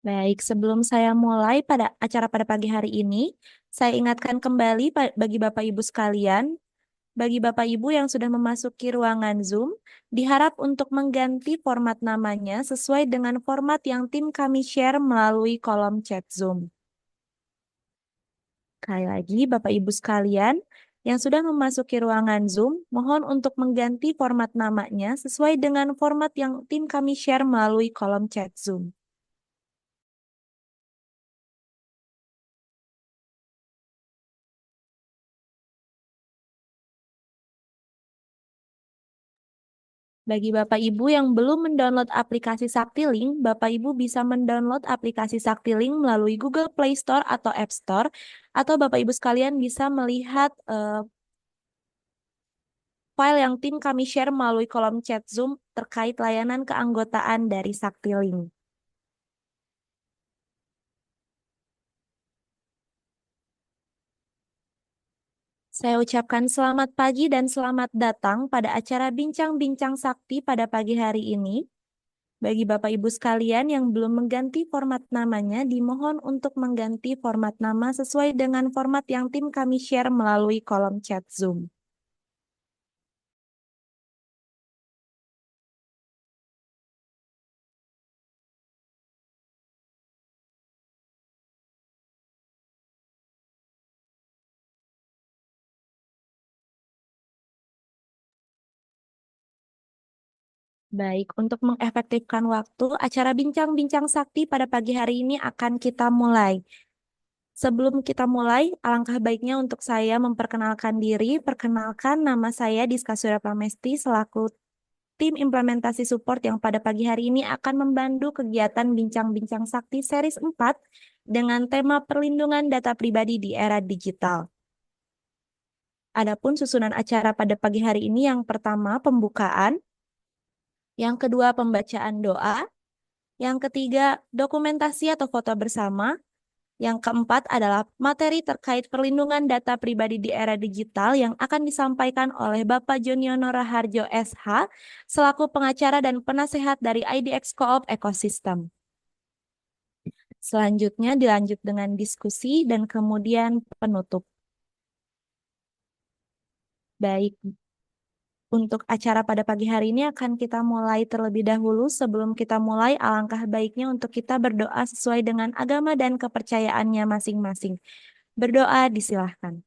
Baik, sebelum saya mulai pada acara pada pagi hari ini, saya ingatkan kembali bagi Bapak Ibu sekalian, bagi Bapak Ibu yang sudah memasuki ruangan Zoom, diharap untuk mengganti format namanya sesuai dengan format yang tim kami share melalui kolom chat Zoom. Sekali lagi, Bapak Ibu sekalian, yang sudah memasuki ruangan Zoom, mohon untuk mengganti format namanya sesuai dengan format yang tim kami share melalui kolom chat Zoom. Bagi Bapak Ibu yang belum mendownload aplikasi Saktiling, Bapak Ibu bisa mendownload aplikasi Saktiling melalui Google Play Store atau App Store, atau Bapak Ibu sekalian bisa melihat file yang tim kami share melalui kolom chat Zoom terkait layanan keanggotaan dari Saktiling. Saya ucapkan selamat pagi dan selamat datang pada acara Bincang-Bincang Sakti pada pagi hari ini. Bagi Bapak Ibu sekalian yang belum mengganti format namanya, dimohon untuk mengganti format nama sesuai dengan format yang tim kami share melalui kolom chat Zoom. Baik, untuk mengefektifkan waktu, acara Bincang-Bincang Sakti pada pagi hari ini akan kita mulai. Sebelum kita mulai, alangkah baiknya untuk saya memperkenalkan diri. Perkenalkan, nama saya Diska Surya Pramesti selaku tim implementasi support yang pada pagi hari ini akan membantu kegiatan Bincang-Bincang Sakti Series 4 dengan tema perlindungan data pribadi di era digital. Adapun susunan acara pada pagi hari ini yang pertama pembukaan, yang kedua pembacaan doa, yang ketiga dokumentasi atau foto bersama, yang keempat adalah materi terkait perlindungan data pribadi di era digital yang akan disampaikan oleh Bapak Joniono Raharjo SH selaku pengacara dan penasehat dari IDX Co-op Ecosystem. Selanjutnya dilanjut dengan diskusi dan kemudian penutup. Baik, untuk acara pada pagi hari ini akan kita mulai terlebih dahulu. Sebelum kita mulai, alangkah baiknya untuk kita berdoa sesuai dengan agama dan kepercayaannya masing-masing. Berdoa disilahkan.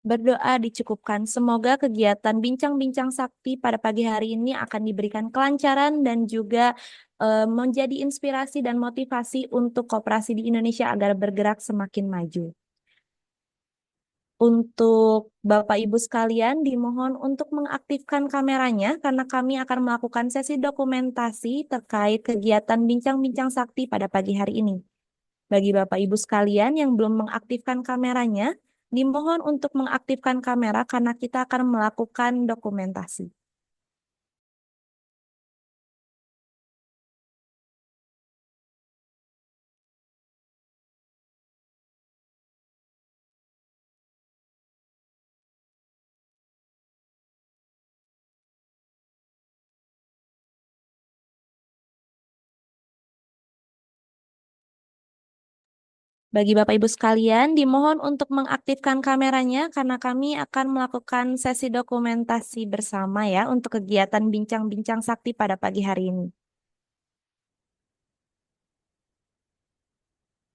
Berdoa dicukupkan. Semoga kegiatan bincang-bincang sakti pada pagi hari ini akan diberikan kelancaran dan juga menjadi inspirasi dan motivasi untuk koperasi di Indonesia agar bergerak semakin maju. Untuk Bapak Ibu sekalian, dimohon untuk mengaktifkan kameranya karena kami akan melakukan sesi dokumentasi terkait kegiatan bincang-bincang sakti pada pagi hari ini. Bagi Bapak Ibu sekalian yang belum mengaktifkan kameranya, dimohon untuk mengaktifkan kamera karena kita akan melakukan dokumentasi. Bagi Bapak Ibu sekalian, dimohon untuk mengaktifkan kameranya karena kami akan melakukan sesi dokumentasi bersama ya untuk kegiatan bincang-bincang sakti pada pagi hari ini.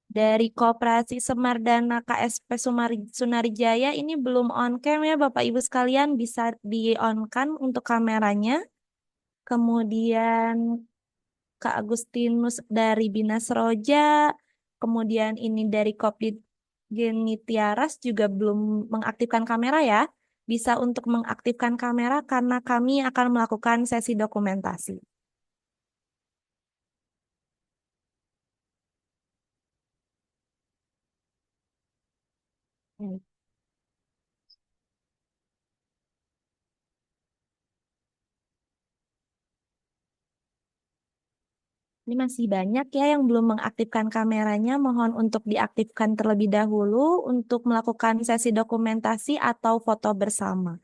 Dari Koperasi Semardana KSP Sunarijaya ini belum on cam ya Bapak Ibu sekalian, bisa di on kan untuk kameranya. Kemudian Kak Agustinus dari Binas Roja, kemudian ini dari Kopdit Geni Tiaras juga belum mengaktifkan kamera ya. Bisa untuk mengaktifkan kamera karena kami akan melakukan sesi dokumentasi. Hmm. Ini masih banyak ya yang belum mengaktifkan kameranya. Mohon untuk diaktifkan terlebih dahulu untuk melakukan sesi dokumentasi atau foto bersama.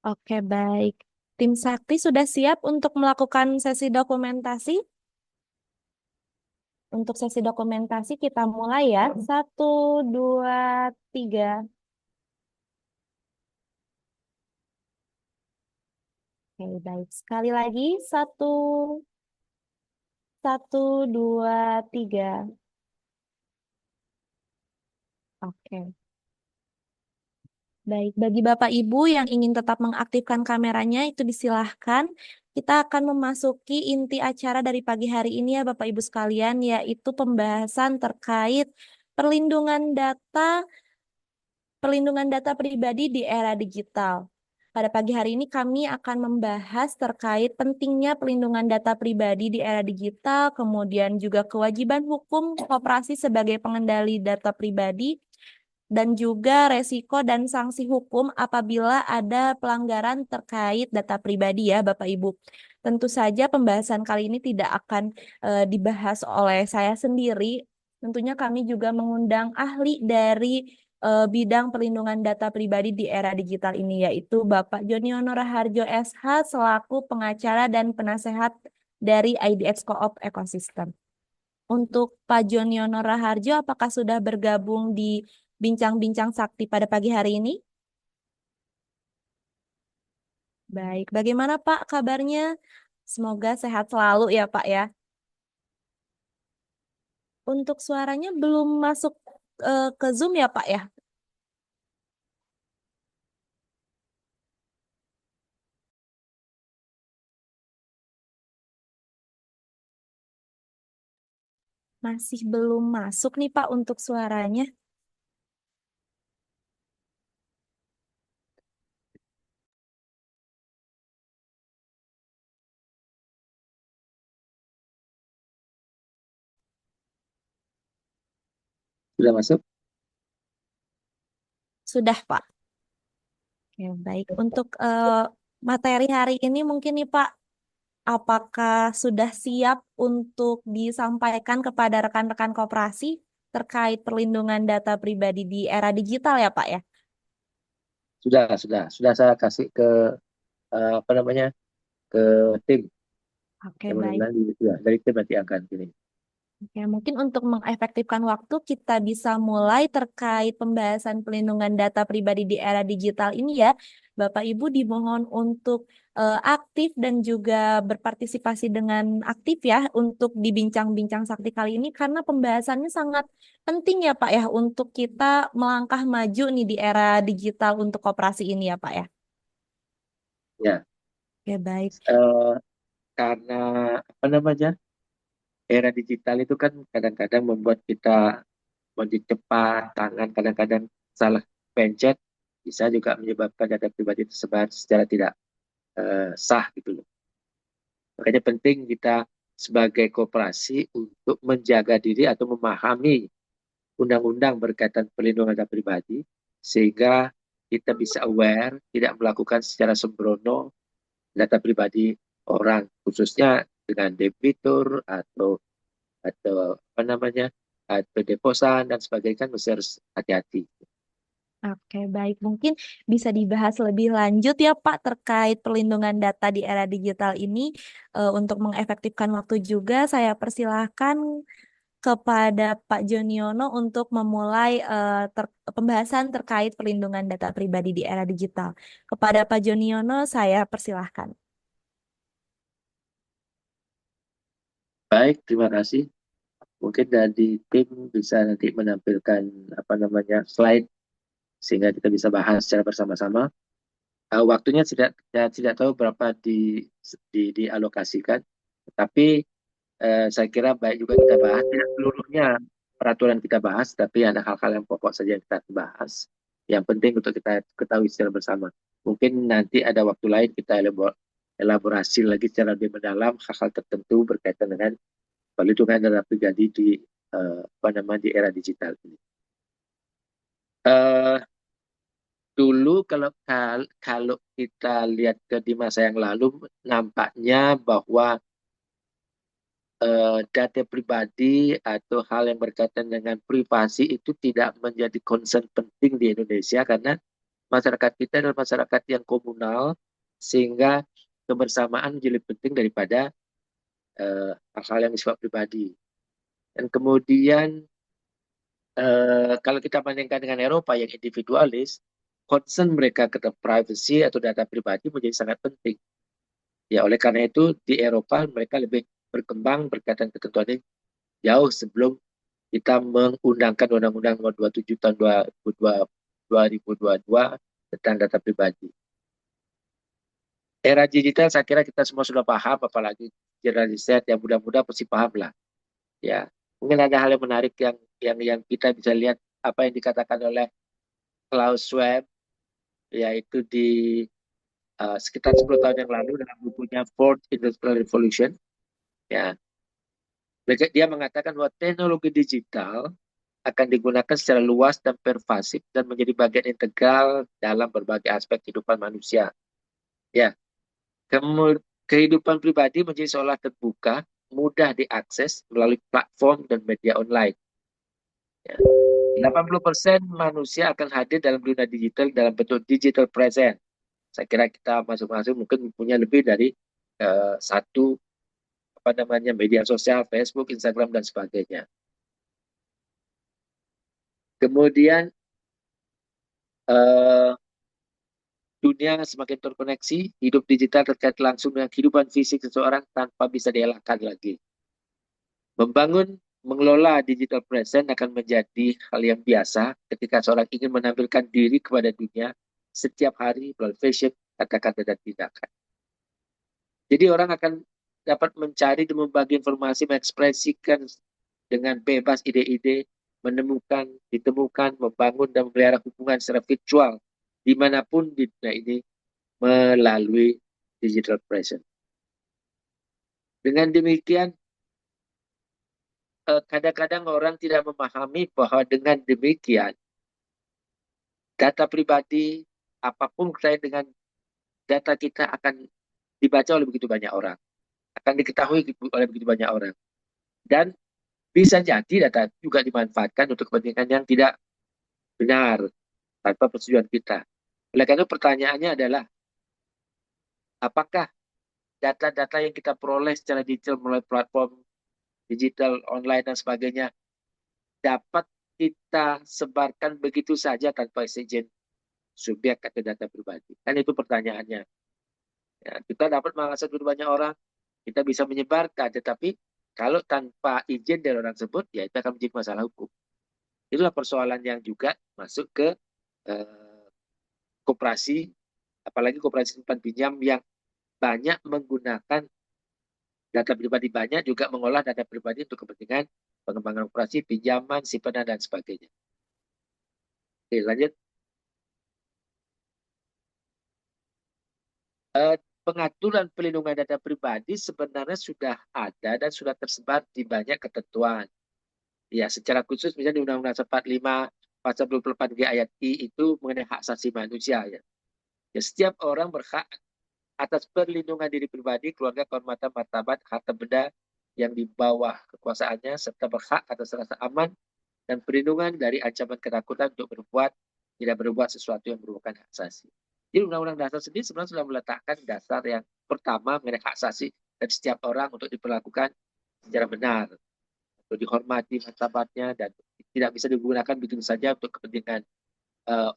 Oke, baik. Tim Sakti sudah siap untuk melakukan sesi dokumentasi? Untuk sesi dokumentasi kita mulai ya. Satu, dua, tiga. Oke, baik. Sekali lagi. Satu, dua, tiga. Oke. Baik, bagi Bapak Ibu yang ingin tetap mengaktifkan kameranya itu disilahkan. Kita akan memasuki inti acara dari pagi hari ini ya Bapak Ibu sekalian, yaitu pembahasan terkait perlindungan data perlindungan data pribadi di era digital. Pada pagi hari ini kami akan membahas terkait pentingnya perlindungan data pribadi di era digital, kemudian juga kewajiban hukum koperasi sebagai pengendali data pribadi, dan juga resiko dan sanksi hukum apabila ada pelanggaran terkait data pribadi ya Bapak Ibu. Tentu saja pembahasan kali ini tidak akan dibahas oleh saya sendiri. Tentunya kami juga mengundang ahli dari bidang perlindungan data pribadi di era digital ini, yaitu Bapak Joniono Raharjo SH selaku pengacara dan penasehat dari IDX Co-op Ecosystem. Untuk Pak Joniono Raharjo, apakah sudah bergabung di Bincang-Bincang Sakti pada pagi hari ini? Baik, bagaimana Pak kabarnya? Semoga sehat selalu ya Pak ya. Untuk suaranya belum masuk ke Zoom ya Pak ya? Masih belum masuk nih Pak untuk suaranya. Sudah masuk? Sudah Pak. Oke, baik. Untuk materi hari ini mungkin nih Pak, apakah sudah siap untuk disampaikan kepada rekan-rekan koperasi terkait perlindungan data pribadi di era digital ya Pak ya? Sudah saya kasih ke apa namanya ke tim Oke, yang baik. mengenal dari tim nanti akan ini. Oke, mungkin untuk mengefektifkan waktu, kita bisa mulai terkait pembahasan pelindungan data pribadi di era digital ini ya. Bapak Ibu dimohon untuk aktif dan juga berpartisipasi dengan aktif ya untuk dibincang-bincang sakti kali ini karena pembahasannya sangat penting ya Pak ya untuk kita melangkah maju nih di era digital untuk koperasi ini ya Pak ya. Ya, Oke, baik. eh, karena apa namanya era digital itu kan kadang-kadang membuat kita menjadi cepat tangan, kadang-kadang salah pencet bisa juga menyebabkan data pribadi tersebar secara tidak sah gitu loh. Makanya penting kita sebagai koperasi untuk menjaga diri atau memahami undang-undang berkaitan perlindungan data pribadi sehingga kita bisa aware tidak melakukan secara sembrono data pribadi orang khususnya dengan debitur atau apa namanya atau deposan dan sebagainya kan mesti harus hati-hati. Oke, baik. Mungkin bisa dibahas lebih lanjut ya, Pak, terkait perlindungan data di era digital ini. Untuk mengefektifkan waktu juga, saya persilahkan kepada Pak Joniono untuk memulai pembahasan terkait perlindungan data pribadi di era digital. Kepada Pak Joniono, saya persilahkan. Baik, terima kasih. Mungkin dari tim bisa nanti menampilkan apa namanya slide sehingga kita bisa bahas secara bersama-sama. Waktunya tidak tahu berapa dialokasikan, tapi saya kira baik juga kita bahas tidak seluruhnya peraturan kita bahas, tapi ada hal-hal yang pokok saja yang kita bahas. Yang penting untuk kita ketahui secara bersama. Mungkin nanti ada waktu lain kita elaborasi lagi secara lebih mendalam hal-hal tertentu berkaitan dengan perlindungan data pribadi di di era digital ini. Dulu kalau kita lihat di masa yang lalu, nampaknya bahwa data pribadi atau hal yang berkaitan dengan privasi itu tidak menjadi concern penting di Indonesia karena masyarakat kita adalah masyarakat yang komunal sehingga kebersamaan jadi lebih penting daripada hal-hal yang bersifat pribadi. Dan kemudian kalau kita bandingkan dengan Eropa yang individualis, concern mereka terhadap privacy atau data pribadi menjadi sangat penting. Ya, oleh karena itu di Eropa mereka lebih berkembang berkaitan ketentuan ini jauh sebelum kita mengundangkan Undang-Undang Nomor 27 Tahun 2022 tentang data pribadi. Era digital saya kira kita semua sudah paham, apalagi generasi Z yang muda-muda pasti paham lah. Ya, mungkin ada hal yang menarik yang kita bisa lihat apa yang dikatakan oleh Klaus Schwab, yaitu di sekitar 10 tahun yang lalu dalam bukunya Fourth Industrial Revolution. Ya, dia mengatakan bahwa teknologi digital akan digunakan secara luas dan pervasif dan menjadi bagian integral dalam berbagai aspek kehidupan manusia. Ya, kehidupan pribadi menjadi seolah terbuka, mudah diakses melalui platform dan media online. Ya. 80% manusia akan hadir dalam dunia digital dalam bentuk digital present. Saya kira kita masing-masing mungkin punya lebih dari satu media sosial, Facebook, Instagram dan sebagainya. Kemudian dunia semakin terkoneksi, hidup digital terkait langsung dengan kehidupan fisik seseorang tanpa bisa dielakkan lagi. Mengelola digital present akan menjadi hal yang biasa ketika seorang ingin menampilkan diri kepada dunia setiap hari melalui fashion, kata-kata, dan tindakan. Jadi orang akan dapat mencari dan membagi informasi, mengekspresikan dengan bebas ide-ide, ditemukan, membangun dan memelihara hubungan secara virtual dimanapun di dunia ini melalui digital present. Dengan demikian, kadang-kadang orang tidak memahami bahwa dengan demikian, data pribadi, apapun terkait dengan data kita akan dibaca oleh begitu banyak orang, akan diketahui oleh begitu banyak orang. Dan bisa jadi data juga dimanfaatkan untuk kepentingan yang tidak benar, tanpa persetujuan kita. Oleh karena itu pertanyaannya adalah, apakah data-data yang kita peroleh secara digital melalui platform digital, online, dan sebagainya dapat kita sebarkan begitu saja tanpa izin subjek atau data pribadi? Kan itu pertanyaannya. Ya, kita dapat mengakses begitu banyak orang, kita bisa menyebarkan, tetapi kalau tanpa izin dari orang tersebut, ya itu akan menjadi masalah hukum. Itulah persoalan yang juga masuk ke koperasi, apalagi koperasi simpan pinjam yang banyak menggunakan data pribadi, banyak juga mengolah data pribadi untuk kepentingan pengembangan operasi, pinjaman, simpanan, dan sebagainya. Oke, lanjut. Pengaturan pelindungan data pribadi sebenarnya sudah ada dan sudah tersebar di banyak ketentuan. Ya, secara khusus misalnya di Undang-Undang 45 pasal 24G ayat I itu mengenai hak asasi manusia. Ya. Ya, setiap orang berhak atas perlindungan diri pribadi, keluarga, kehormatan, martabat, harta benda yang di bawah kekuasaannya, serta berhak atas rasa aman dan perlindungan dari ancaman ketakutan untuk tidak berbuat sesuatu yang merupakan hak asasi. Jadi Undang-Undang Dasar sendiri sebenarnya sudah meletakkan dasar yang pertama mengenai hak asasi dan setiap orang untuk diperlakukan secara benar, untuk dihormati martabatnya dan tidak bisa digunakan begitu saja untuk kepentingan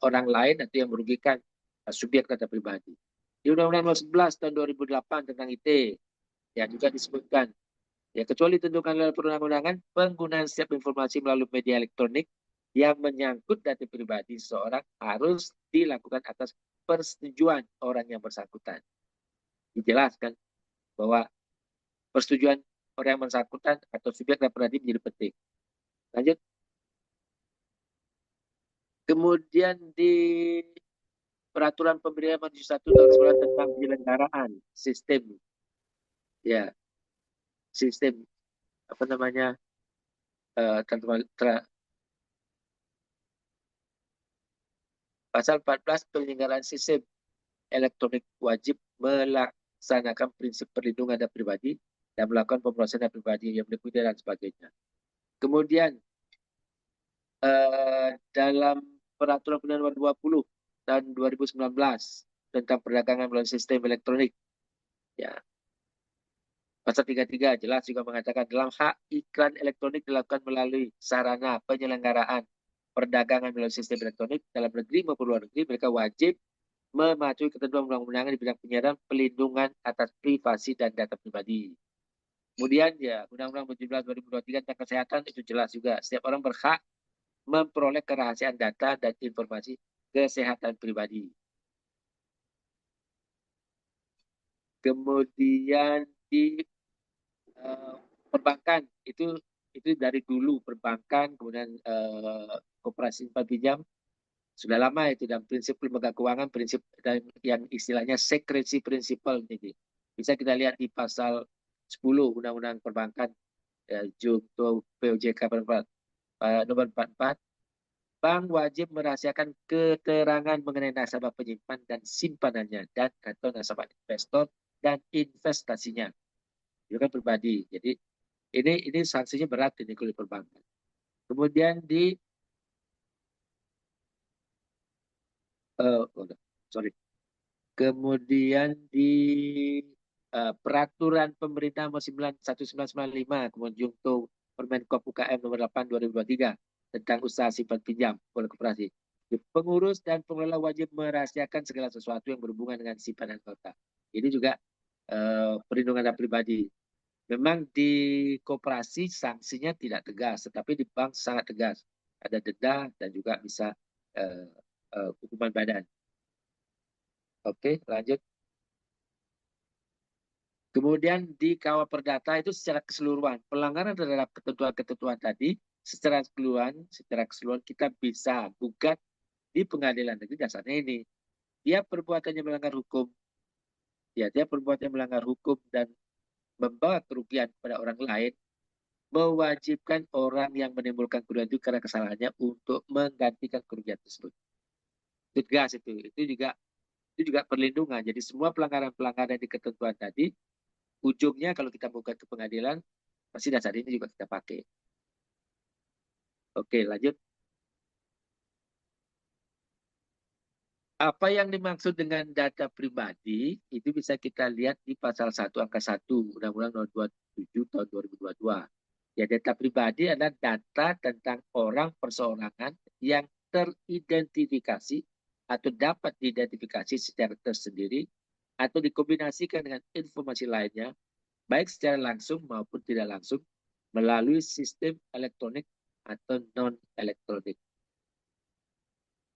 orang lain atau yang merugikan subjek data pribadi. Di Undang-Undang Nomor 11 tahun 2008 tentang IT ya juga disebutkan ya kecuali ditentukan oleh perundang-undangan penggunaan setiap informasi melalui media elektronik yang menyangkut data pribadi seseorang harus dilakukan atas persetujuan orang yang bersangkutan. Dijelaskan bahwa persetujuan orang yang bersangkutan atau subjek data pribadi menjadi penting. Lanjut. Kemudian di Peraturan Pemerintah Nomor 71 tahun 19 tentang penyelenggaraan sistem, ya, sistem apa namanya, pasal 14 penyelenggaraan sistem elektronik wajib melaksanakan prinsip perlindungan data pribadi dan melakukan pemrosesan data pribadi yang meliputi dan sebagainya. Kemudian dalam peraturan Pemerintah Nomor 20 tahun 2019 tentang perdagangan melalui sistem elektronik, ya, pasal 33 jelas juga mengatakan dalam hak iklan elektronik dilakukan melalui sarana penyelenggaraan perdagangan melalui sistem elektronik dalam negeri maupun luar negeri, mereka wajib mematuhi ketentuan undang-undangan di bidang penyiaran, pelindungan atas privasi dan data pribadi. Kemudian ya Undang-Undang 17 2023 tentang kesehatan itu jelas juga setiap orang berhak memperoleh kerahasiaan data dan informasi kesehatan pribadi. Kemudian di perbankan itu dari dulu perbankan, kemudian koperasi simpan pinjam sudah lama itu, dan prinsip lembaga keuangan, prinsip dan yang istilahnya secrecy principle ini bisa kita lihat di pasal 10 Undang-Undang Perbankan, junto POJK nomor 44. Bank wajib merahasiakan keterangan mengenai nasabah penyimpan dan simpanannya dan atau nasabah investor dan investasinya. Itu kan pribadi. Jadi ini sanksinya berat ini kalau di perbankan. Kemudian di sorry. Kemudian di peraturan pemerintah nomor 1995 kemudian junto Permenkop UKM nomor 8 2023 tentang usaha simpan pinjam oleh koperasi. Pengurus dan pengelola wajib merahasiakan segala sesuatu yang berhubungan dengan simpanan kota. Ini juga perlindungan data pribadi. Memang di koperasi sanksinya tidak tegas, tetapi di bank sangat tegas. Ada denda dan juga bisa hukuman badan. Oke, lanjut. Kemudian di kawal perdata itu secara keseluruhan pelanggaran terhadap ketentuan-ketentuan tadi secara keseluruhan kita bisa gugat di pengadilan negeri. Dasarnya ini dia perbuatannya melanggar hukum, ya dia perbuatannya melanggar hukum dan membawa kerugian kepada orang lain, mewajibkan orang yang menimbulkan kerugian itu karena kesalahannya untuk menggantikan kerugian tersebut. Itu tegas itu juga perlindungan. Jadi semua pelanggaran-pelanggaran di ketentuan tadi ujungnya kalau kita buka ke pengadilan pasti dasar ini juga kita pakai. Oke, lanjut. Apa yang dimaksud dengan data pribadi itu bisa kita lihat di pasal 1 angka 1 Undang-Undang Nomor 27 tahun 2022. Ya, data pribadi adalah data tentang orang perseorangan yang teridentifikasi atau dapat diidentifikasi secara tersendiri atau dikombinasikan dengan informasi lainnya, baik secara langsung maupun tidak langsung, melalui sistem elektronik atau non-elektronik.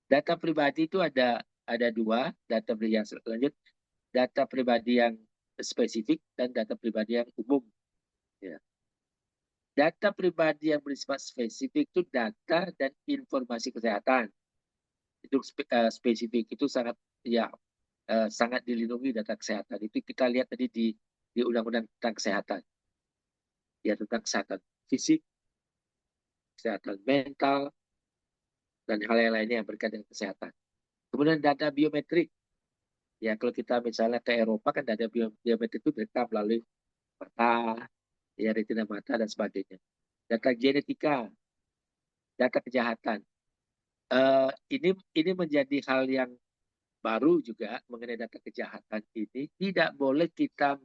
Data pribadi itu ada dua, data pribadi yang lanjut, data pribadi yang spesifik dan data pribadi yang umum. Ya. Data pribadi yang bersifat spesifik itu data dan informasi kesehatan. Itu spesifik itu sangat dilindungi data kesehatan. Itu kita lihat tadi di Undang-Undang tentang kesehatan. Ya, tentang kesehatan fisik, kesehatan mental, dan hal yang lainnya yang berkaitan dengan kesehatan. Kemudian data biometrik. Ya, kalau kita misalnya ke Eropa kan data biometrik itu direkam melalui mata, ya retina mata dan sebagainya. Data genetika, data kejahatan. Ini menjadi hal yang baru juga mengenai data kejahatan ini. Tidak boleh kita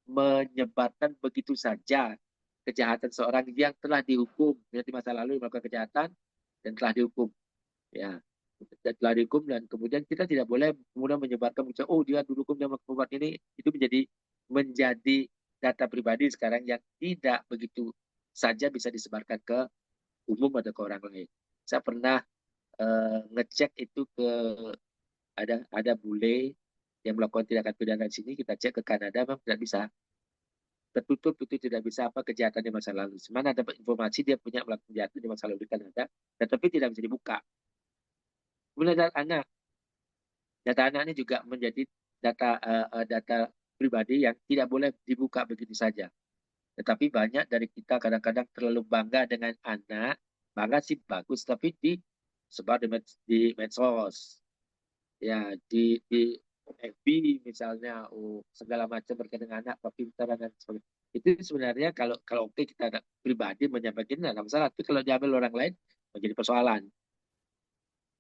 menyebarkan begitu saja kejahatan seorang yang telah dihukum di masa lalu melakukan kejahatan dan telah dihukum. Ya, telah dihukum dan kemudian kita tidak boleh kemudian menyebarkan oh dia dihukum dia melakukan ini, itu menjadi data pribadi sekarang yang tidak begitu saja bisa disebarkan ke umum atau ke orang lain. Saya pernah ngecek itu ke ada bule yang melakukan tindakan pidana di sini, kita cek ke Kanada memang tidak bisa, tertutup, itu tidak bisa apa kejahatan di masa lalu. Semana ada informasi dia punya melakukan kejahatan di masa lalu di Kanada, tetapi tidak bisa dibuka. Kemudian ada anak, Data anak ini juga menjadi data pribadi yang tidak boleh dibuka begitu saja. Tetapi banyak dari kita kadang-kadang terlalu bangga dengan anak, bangga sih bagus, tapi sebar di medsos, ya di FB misalnya, segala macam berkaitan dengan anak, pintar dan sebagainya. Itu sebenarnya kalau kalau oke kita ada pribadi menyampaikan tidak ada masalah, tapi kalau diambil orang lain menjadi persoalan.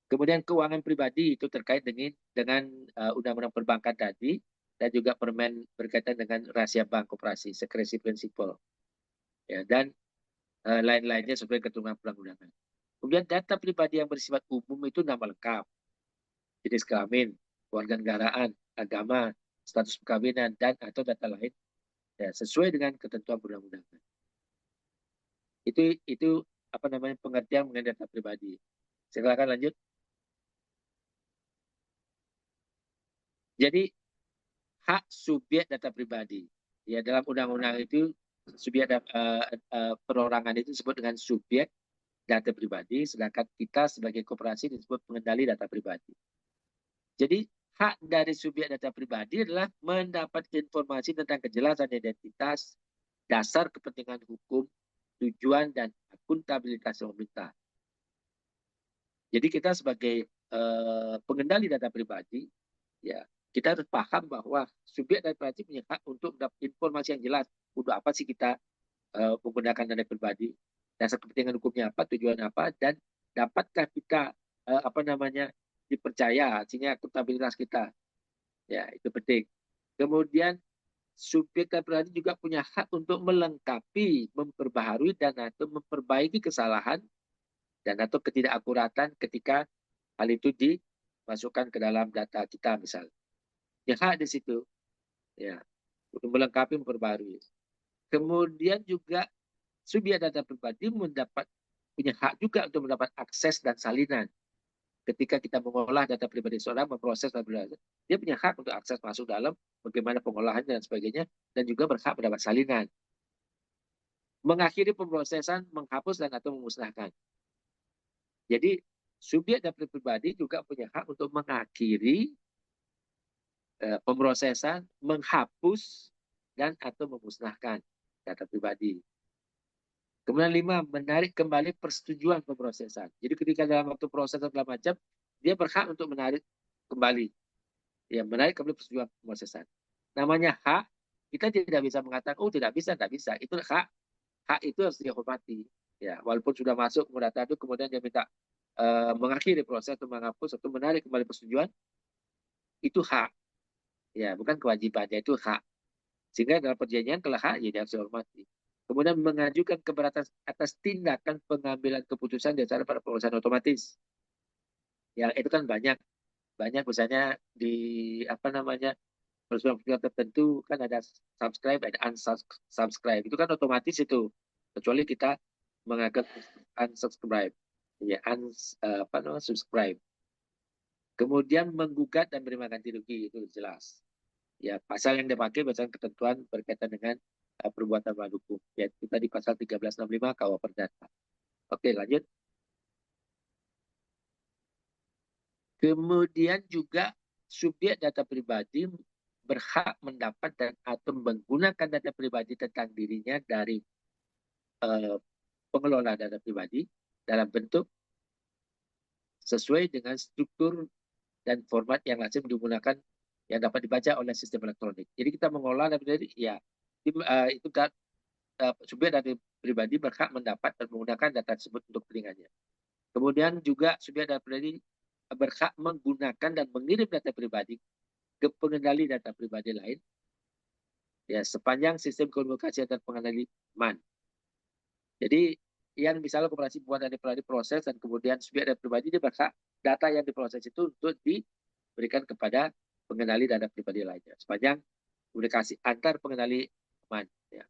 Kemudian keuangan pribadi itu terkait dengan undang-undang perbankan tadi dan juga permen berkaitan dengan rahasia bank koperasi, secrecy principle, ya, dan lain-lainnya sesuai ketentuan perundang-undangan. Kemudian data pribadi yang bersifat umum itu nama lengkap, jenis kelamin, keluarga negaraan, agama, status perkawinan, dan atau data lain, ya, sesuai dengan ketentuan perundang-undangan. Itu apa namanya pengertian mengenai data pribadi. Silakan lanjut. Jadi hak subjek data pribadi. Ya, dalam undang-undang itu subjek perorangan itu disebut dengan subjek data pribadi, sedangkan kita sebagai koperasi disebut pengendali data pribadi. Jadi hak dari subjek data pribadi adalah mendapat informasi tentang kejelasan identitas, dasar kepentingan hukum, tujuan dan akuntabilitas pemerintah. Jadi kita sebagai pengendali data pribadi, ya, kita harus paham bahwa subjek data pribadi punya hak untuk mendapat informasi yang jelas. Untuk apa sih kita menggunakan data pribadi, dasar kepentingan hukumnya apa, tujuan apa, dan dapatkah kita apa namanya dipercaya, sehingga akuntabilitas kita, ya, itu penting. Kemudian subjek data pribadi juga punya hak untuk melengkapi, memperbaharui dan atau memperbaiki kesalahan dan atau ketidakakuratan ketika hal itu dimasukkan ke dalam data kita misalnya. Ya, hak di situ, ya, untuk melengkapi, memperbarui. Kemudian juga subjek data pribadi punya hak juga untuk mendapat akses dan salinan. Ketika kita mengolah data pribadi seorang, memproses data pribadi, dia punya hak untuk akses masuk dalam bagaimana pengolahannya dan sebagainya, dan juga berhak mendapat salinan. Mengakhiri pemrosesan, menghapus dan atau memusnahkan. Jadi subjek data pribadi juga punya hak untuk mengakhiri pemrosesan, menghapus dan atau memusnahkan data pribadi. Kemudian 5, menarik kembali persetujuan pemrosesan. Jadi ketika dalam waktu proses segala macam, dia berhak untuk menarik kembali. Ya, menarik kembali persetujuan pemrosesan. Namanya hak, kita tidak bisa mengatakan, oh tidak bisa, tidak bisa. Itu hak. Hak itu harus dihormati. Ya, walaupun sudah masuk data itu, kemudian dia minta mengakhiri proses atau menghapus atau menarik kembali persetujuan, itu hak. Ya, bukan kewajibannya, itu hak. Sehingga dalam perjanjian kalau hak, ya harus dihormati. Kemudian mengajukan keberatan atas tindakan pengambilan keputusan dasar pada pengurusan otomatis. Yang itu kan banyak, banyak misalnya di apa namanya persoalan tertentu kan ada subscribe, ada unsubscribe. Itu kan otomatis itu, kecuali kita mengangkat unsubscribe, ya apa namanya subscribe. Kemudian menggugat dan menerima ganti rugi itu jelas. Ya, pasal yang dipakai berdasarkan ketentuan berkaitan dengan perbuatan melawan hukum. Yaitu tadi pasal 1365 KUH Perdata. Oke, lanjut. Kemudian juga subjek data pribadi berhak mendapat dan atau menggunakan data pribadi tentang dirinya dari eh, pengelola data pribadi dalam bentuk sesuai dengan struktur dan format yang lazim digunakan yang dapat dibaca oleh sistem elektronik. Jadi kita mengolah data pribadi, ya, itu subjek data pribadi berhak mendapat dan menggunakan data tersebut untuk kepentingannya. Kemudian juga subjek data pribadi berhak menggunakan dan mengirim data pribadi ke pengendali data pribadi lain, ya, sepanjang sistem komunikasi antar pengendali MAN. Jadi yang misalnya koperasi buat data pribadi proses dan kemudian subjek data pribadi dia berhak data yang diproses itu untuk diberikan kepada pengendali data pribadi lainnya sepanjang komunikasi antar pengendali MAN. Ya.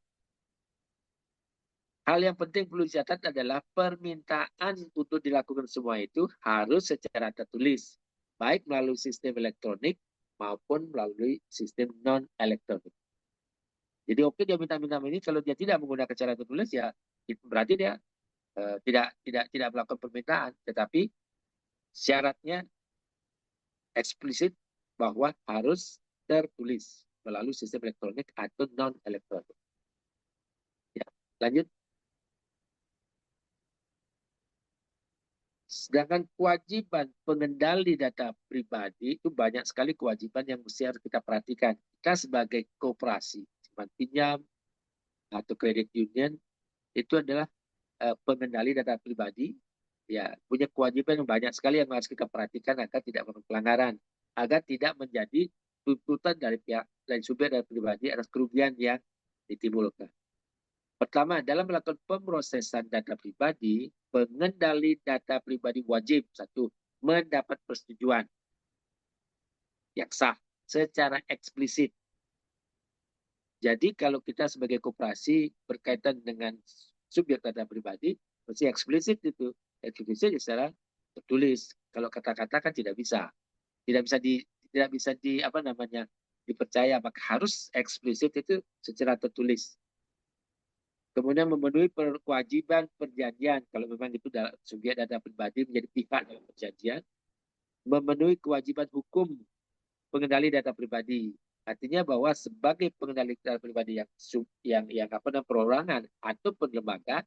Hal yang penting perlu dicatat adalah permintaan untuk dilakukan semua itu harus secara tertulis, baik melalui sistem elektronik maupun melalui sistem non-elektronik. Jadi oke dia minta-minta ini, kalau dia tidak menggunakan cara tertulis ya berarti dia tidak melakukan permintaan, tetapi syaratnya eksplisit bahwa harus tertulis melalui sistem elektronik atau non elektronik. Ya, lanjut. Sedangkan kewajiban pengendali data pribadi itu banyak sekali kewajiban yang mesti harus kita perhatikan. Kita sebagai koperasi, simpan pinjam atau kredit union itu adalah pengendali data pribadi. Ya, punya kewajiban yang banyak sekali yang harus kita perhatikan agar tidak melakukan pelanggaran, agar tidak menjadi tuntutan dari pihak lain subjek dan pribadi atas kerugian yang ditimbulkan. Pertama, dalam melakukan pemrosesan data pribadi, pengendali data pribadi wajib satu mendapat persetujuan yang sah secara eksplisit. Jadi kalau kita sebagai koperasi berkaitan dengan subjek data pribadi, mesti eksplisit itu. Eksplisit secara tertulis. Kalau kata-kata kan tidak bisa. Tidak bisa di apa namanya dipercaya, maka harus eksplisit itu secara tertulis. Kemudian memenuhi kewajiban perjanjian kalau memang itu subjek data pribadi menjadi pihak dalam perjanjian, memenuhi kewajiban hukum pengendali data pribadi. Artinya bahwa sebagai pengendali data pribadi yang apa namanya perorangan ataupun lembaga,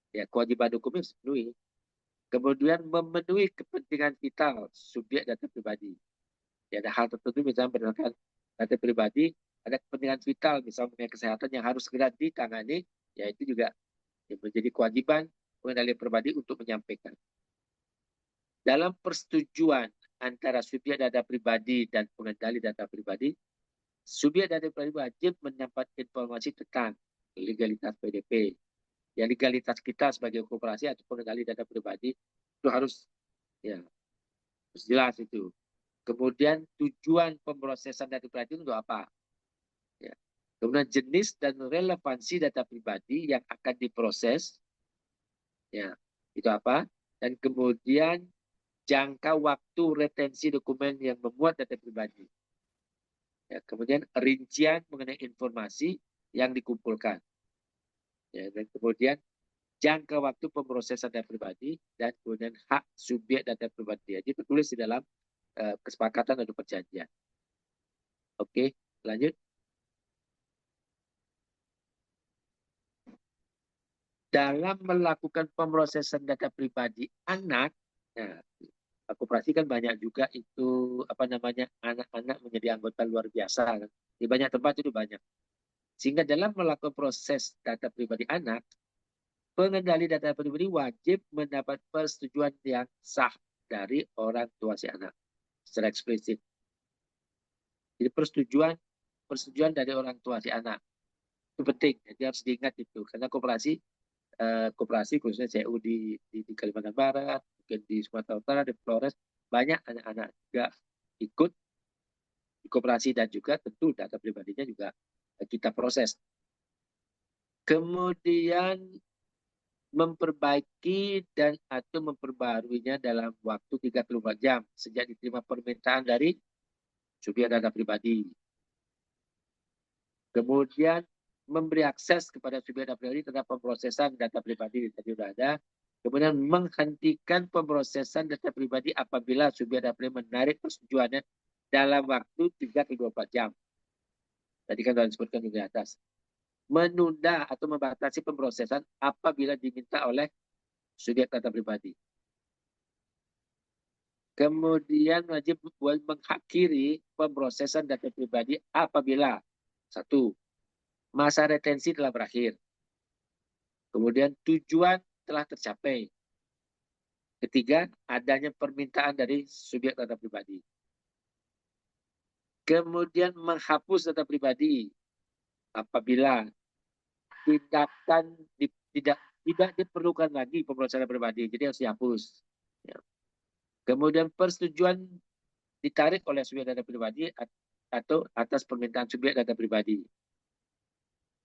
ya kewajiban hukumnya harus dipenuhi. Kemudian memenuhi kepentingan vital subjek data pribadi. Ya, ada hal tertentu misalnya berdasarkan data pribadi, ada kepentingan vital misalnya kesehatan yang harus segera ditangani, ya itu juga menjadi kewajiban pengendali pribadi untuk menyampaikan. Dalam persetujuan antara subjek data pribadi dan pengendali data pribadi, subjek data pribadi wajib mendapat informasi tentang legalitas PDP. Ya, legalitas kita sebagai koperasi atau pengendali data pribadi itu harus harus jelas itu. Kemudian tujuan pemrosesan data pribadi untuk apa? Ya. Kemudian jenis dan relevansi data pribadi yang akan diproses, ya itu apa? Dan kemudian jangka waktu retensi dokumen yang memuat data pribadi. Ya, kemudian rincian mengenai informasi yang dikumpulkan. Ya, dan kemudian jangka waktu pemrosesan data pribadi dan kemudian hak subjek data pribadi. Jadi tertulis di dalam kesepakatan atau perjanjian. Oke, lanjut. Dalam melakukan pemrosesan data pribadi anak, nah, koperasi kan banyak juga itu apa namanya anak-anak menjadi anggota luar biasa kan. Di banyak tempat itu banyak. Sehingga dalam melakukan proses data pribadi anak, pengendali data pribadi wajib mendapat persetujuan yang sah dari orang tua si anak secara eksplisit. Jadi persetujuan dari orang tua si anak itu penting. Jadi harus diingat itu karena koperasi khususnya CU di Kalimantan Barat, mungkin di Sumatera Utara, di Flores banyak anak-anak juga ikut di koperasi dan juga tentu data pribadinya juga kita proses. Kemudian memperbaiki dan atau memperbaharuinya dalam waktu 34 jam sejak diterima permintaan dari subjek data pribadi. Kemudian memberi akses kepada subjek data pribadi terhadap pemrosesan data pribadi tadi sudah ada. Kemudian menghentikan pemrosesan data pribadi apabila subjek data pribadi menarik persetujuannya dalam waktu 3-24 jam. Tadi kan sudah disebutkan di atas. Menunda atau membatasi pemrosesan apabila diminta oleh subjek data pribadi. Kemudian wajib mengakhiri pemrosesan data pribadi apabila satu, masa retensi telah berakhir. Kemudian tujuan telah tercapai. Ketiga, adanya permintaan dari subjek data pribadi. Kemudian menghapus data pribadi apabila tindakan tidak diperlukan lagi pemrosesan pribadi, jadi harus dihapus. Ya. Kemudian persetujuan ditarik oleh subjek data pribadi atau atas permintaan subjek data pribadi.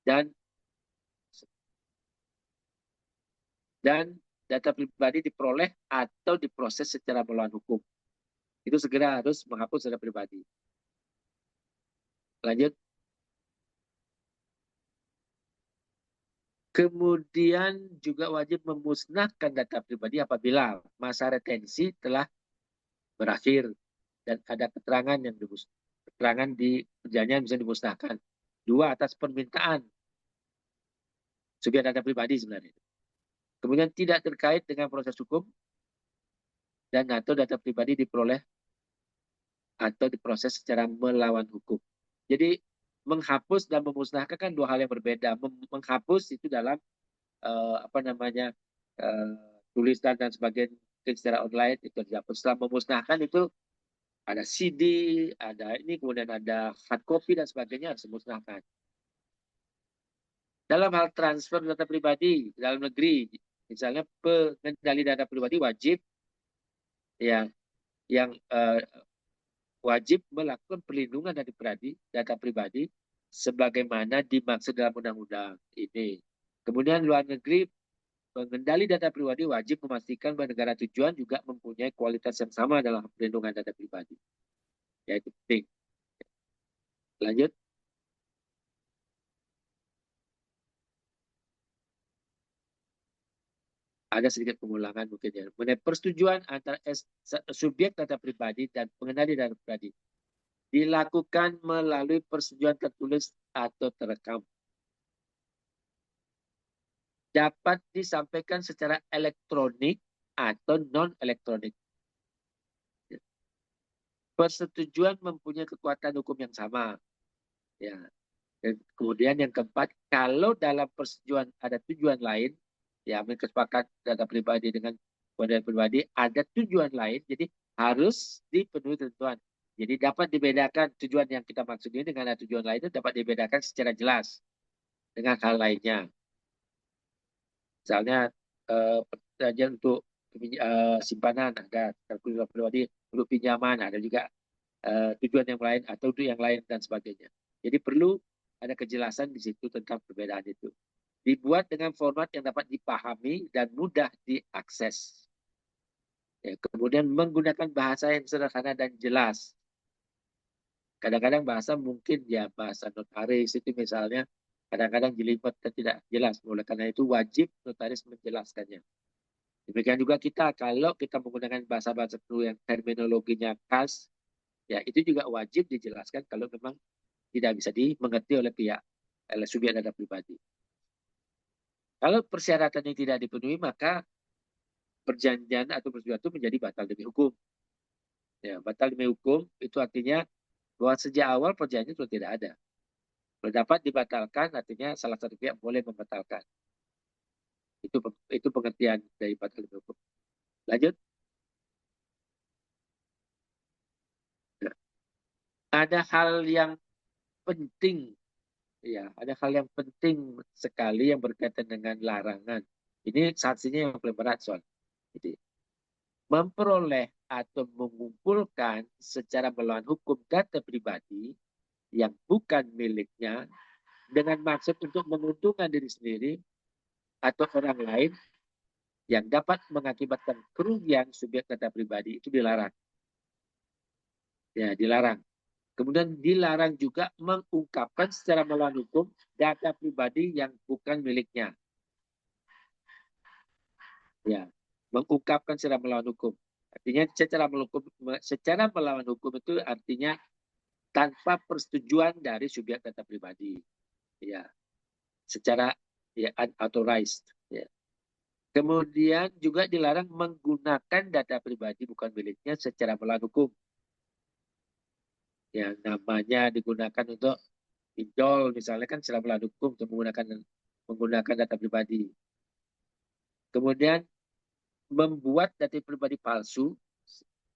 Dan data pribadi diperoleh atau diproses secara melawan hukum. Itu segera harus menghapus data pribadi. Lanjut. Kemudian juga wajib memusnahkan data pribadi apabila masa retensi telah berakhir. dan ada keterangan yang keterangan di perjanjian bisa dimusnahkan. Dua, atas permintaan subjek data pribadi sebenarnya. Kemudian tidak terkait dengan proses hukum dan atau data pribadi diperoleh atau diproses secara melawan hukum. Jadi menghapus dan memusnahkan kan dua hal yang berbeda. Menghapus itu dalam apa namanya tulisan dan sebagainya secara online itu dihapus. Setelah memusnahkan itu ada CD, ada ini, kemudian ada hard copy dan sebagainya harus dimusnahkan. Dalam hal transfer data pribadi dalam negeri, misalnya pengendali data pribadi wajib yang wajib melakukan perlindungan data pribadi sebagaimana dimaksud dalam undang-undang ini. Kemudian luar negeri, pengendali data pribadi wajib memastikan bahwa negara tujuan juga mempunyai kualitas yang sama dalam perlindungan data pribadi. Ya, itu penting. Lanjut. Ada sedikit pengulangan mungkin ya. Mengenai persetujuan antara subjek data pribadi dan pengendali data pribadi dilakukan melalui persetujuan tertulis atau terekam. Dapat disampaikan secara elektronik atau non-elektronik. Persetujuan mempunyai kekuatan hukum yang sama. Ya. Dan kemudian yang keempat, kalau dalam persetujuan ada tujuan lain, ya kesepakatan data pribadi dengan data pribadi ada tujuan lain, jadi harus dipenuhi ketentuan. Jadi dapat dibedakan tujuan yang kita maksud ini dengan tujuan lain itu dapat dibedakan secara jelas dengan hal lainnya. Misalnya perjanjian untuk simpanan ada, kalkulator pribadi untuk pinjaman ada juga tujuan yang lain atau untuk yang lain dan sebagainya. Jadi perlu ada kejelasan di situ tentang perbedaan itu. Dibuat dengan format yang dapat dipahami dan mudah diakses. Ya, kemudian menggunakan bahasa yang sederhana dan jelas. Kadang-kadang bahasa mungkin ya bahasa notaris itu misalnya kadang-kadang jelimet dan tidak jelas. Oleh karena itu wajib notaris menjelaskannya. Demikian juga kita kalau kita menggunakan bahasa-bahasa yang terminologinya khas, ya itu juga wajib dijelaskan kalau memang tidak bisa dimengerti oleh pihak subjek data pribadi. Kalau persyaratan ini tidak dipenuhi, maka perjanjian atau persetujuan itu menjadi batal demi hukum. Ya, batal demi hukum itu artinya bahwa sejak awal perjanjian itu tidak ada. Kalau dapat dibatalkan, artinya salah satu pihak boleh membatalkan. Itu pengertian dari batal demi hukum. Lanjut. Ya. Ada hal yang penting, ya, ada hal yang penting sekali yang berkaitan dengan larangan. Ini sanksinya yang paling berat soal. Jadi, memperoleh atau mengumpulkan secara melawan hukum data pribadi yang bukan miliknya dengan maksud untuk menguntungkan diri sendiri atau orang lain yang dapat mengakibatkan kerugian subjek data pribadi itu dilarang. Ya, dilarang. Kemudian dilarang juga mengungkapkan secara melawan hukum data pribadi yang bukan miliknya. Ya, mengungkapkan secara melawan hukum. Artinya secara melawan hukum itu artinya tanpa persetujuan dari subjek data pribadi. Ya, secara ya unauthorized. Ya. Kemudian juga dilarang menggunakan data pribadi bukan miliknya secara melawan hukum. Yang namanya digunakan untuk pinjol misalnya kan secara melawan hukum untuk menggunakan data pribadi. Kemudian membuat data pribadi palsu,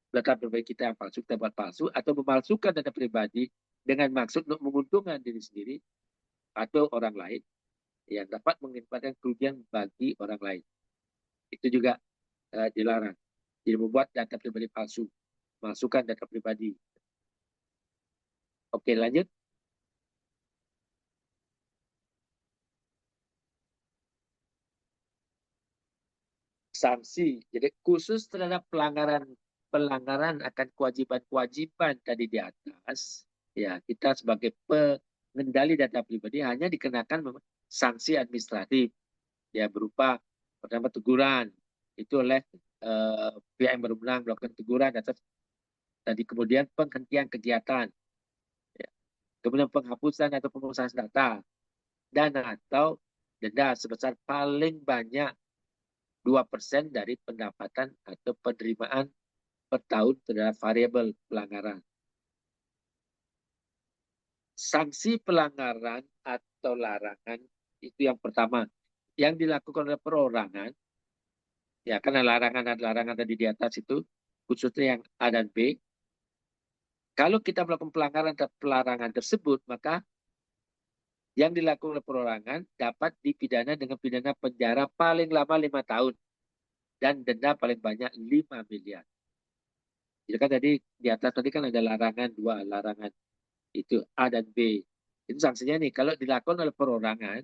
data pribadi kita yang palsu, kita buat palsu, atau memalsukan data pribadi dengan maksud untuk menguntungkan diri sendiri atau orang lain yang dapat mengakibatkan kerugian bagi orang lain. Itu juga dilarang. Jadi membuat data pribadi palsu, masukkan data pribadi. Oke, lanjut. Sanksi. Jadi khusus terhadap pelanggaran akan kewajiban-kewajiban tadi di atas, ya kita sebagai pengendali data pribadi hanya dikenakan sanksi administratif, ya berupa pertama teguran itu oleh pihak yang berwenang melakukan teguran atas Tadi kemudian penghentian kegiatan, ya. Kemudian penghapusan atau pemusnahan data, dan atau denda sebesar paling banyak 2% dari pendapatan atau penerimaan per tahun terhadap variabel pelanggaran. Sanksi pelanggaran atau larangan itu yang pertama. Yang dilakukan oleh perorangan, ya karena larangan tadi di atas itu, khususnya yang A dan B. Kalau kita melakukan pelanggaran atau pelarangan tersebut, maka yang dilakukan oleh perorangan dapat dipidana dengan pidana penjara paling lama 5 tahun dan denda paling banyak 5 miliar. Jadi kan tadi di atas tadi kan ada larangan dua, larangan itu A dan B. Itu sanksinya nih, kalau dilakukan oleh perorangan,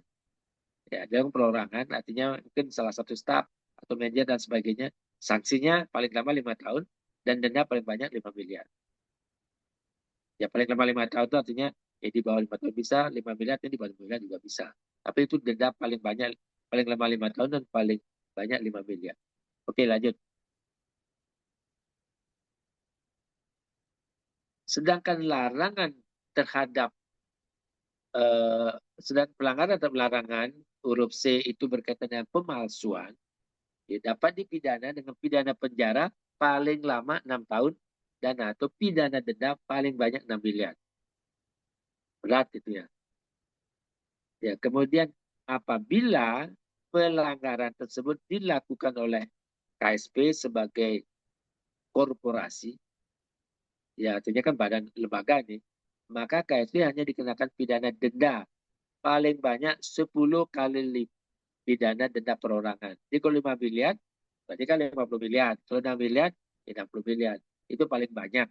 ya dalam perorangan artinya mungkin salah satu staf atau manajer dan sebagainya, sanksinya paling lama 5 tahun dan denda paling banyak 5 miliar. Ya paling lama 5 tahun itu artinya ya di bawah 5 tahun bisa, 5 miliar ini di bawah 5 miliar juga bisa. Tapi itu denda paling banyak, paling lama 5 tahun dan paling banyak 5 miliar. Oke lanjut. Sedangkan larangan terhadap eh, sedang pelanggaran atau larangan huruf C itu berkaitan dengan pemalsuan, ya, dapat dipidana dengan pidana penjara paling lama 6 tahun dan atau pidana denda paling banyak 6 miliar. Berat itu ya. Ya, kemudian apabila pelanggaran tersebut dilakukan oleh KSP sebagai korporasi, ya artinya kan badan lembaga nih, maka KSP hanya dikenakan pidana denda paling banyak 10 kali pidana denda perorangan. Jadi kalau 5 miliar, berarti kan 50 miliar. Kalau 6 miliar, ya 60 miliar. Itu paling banyak.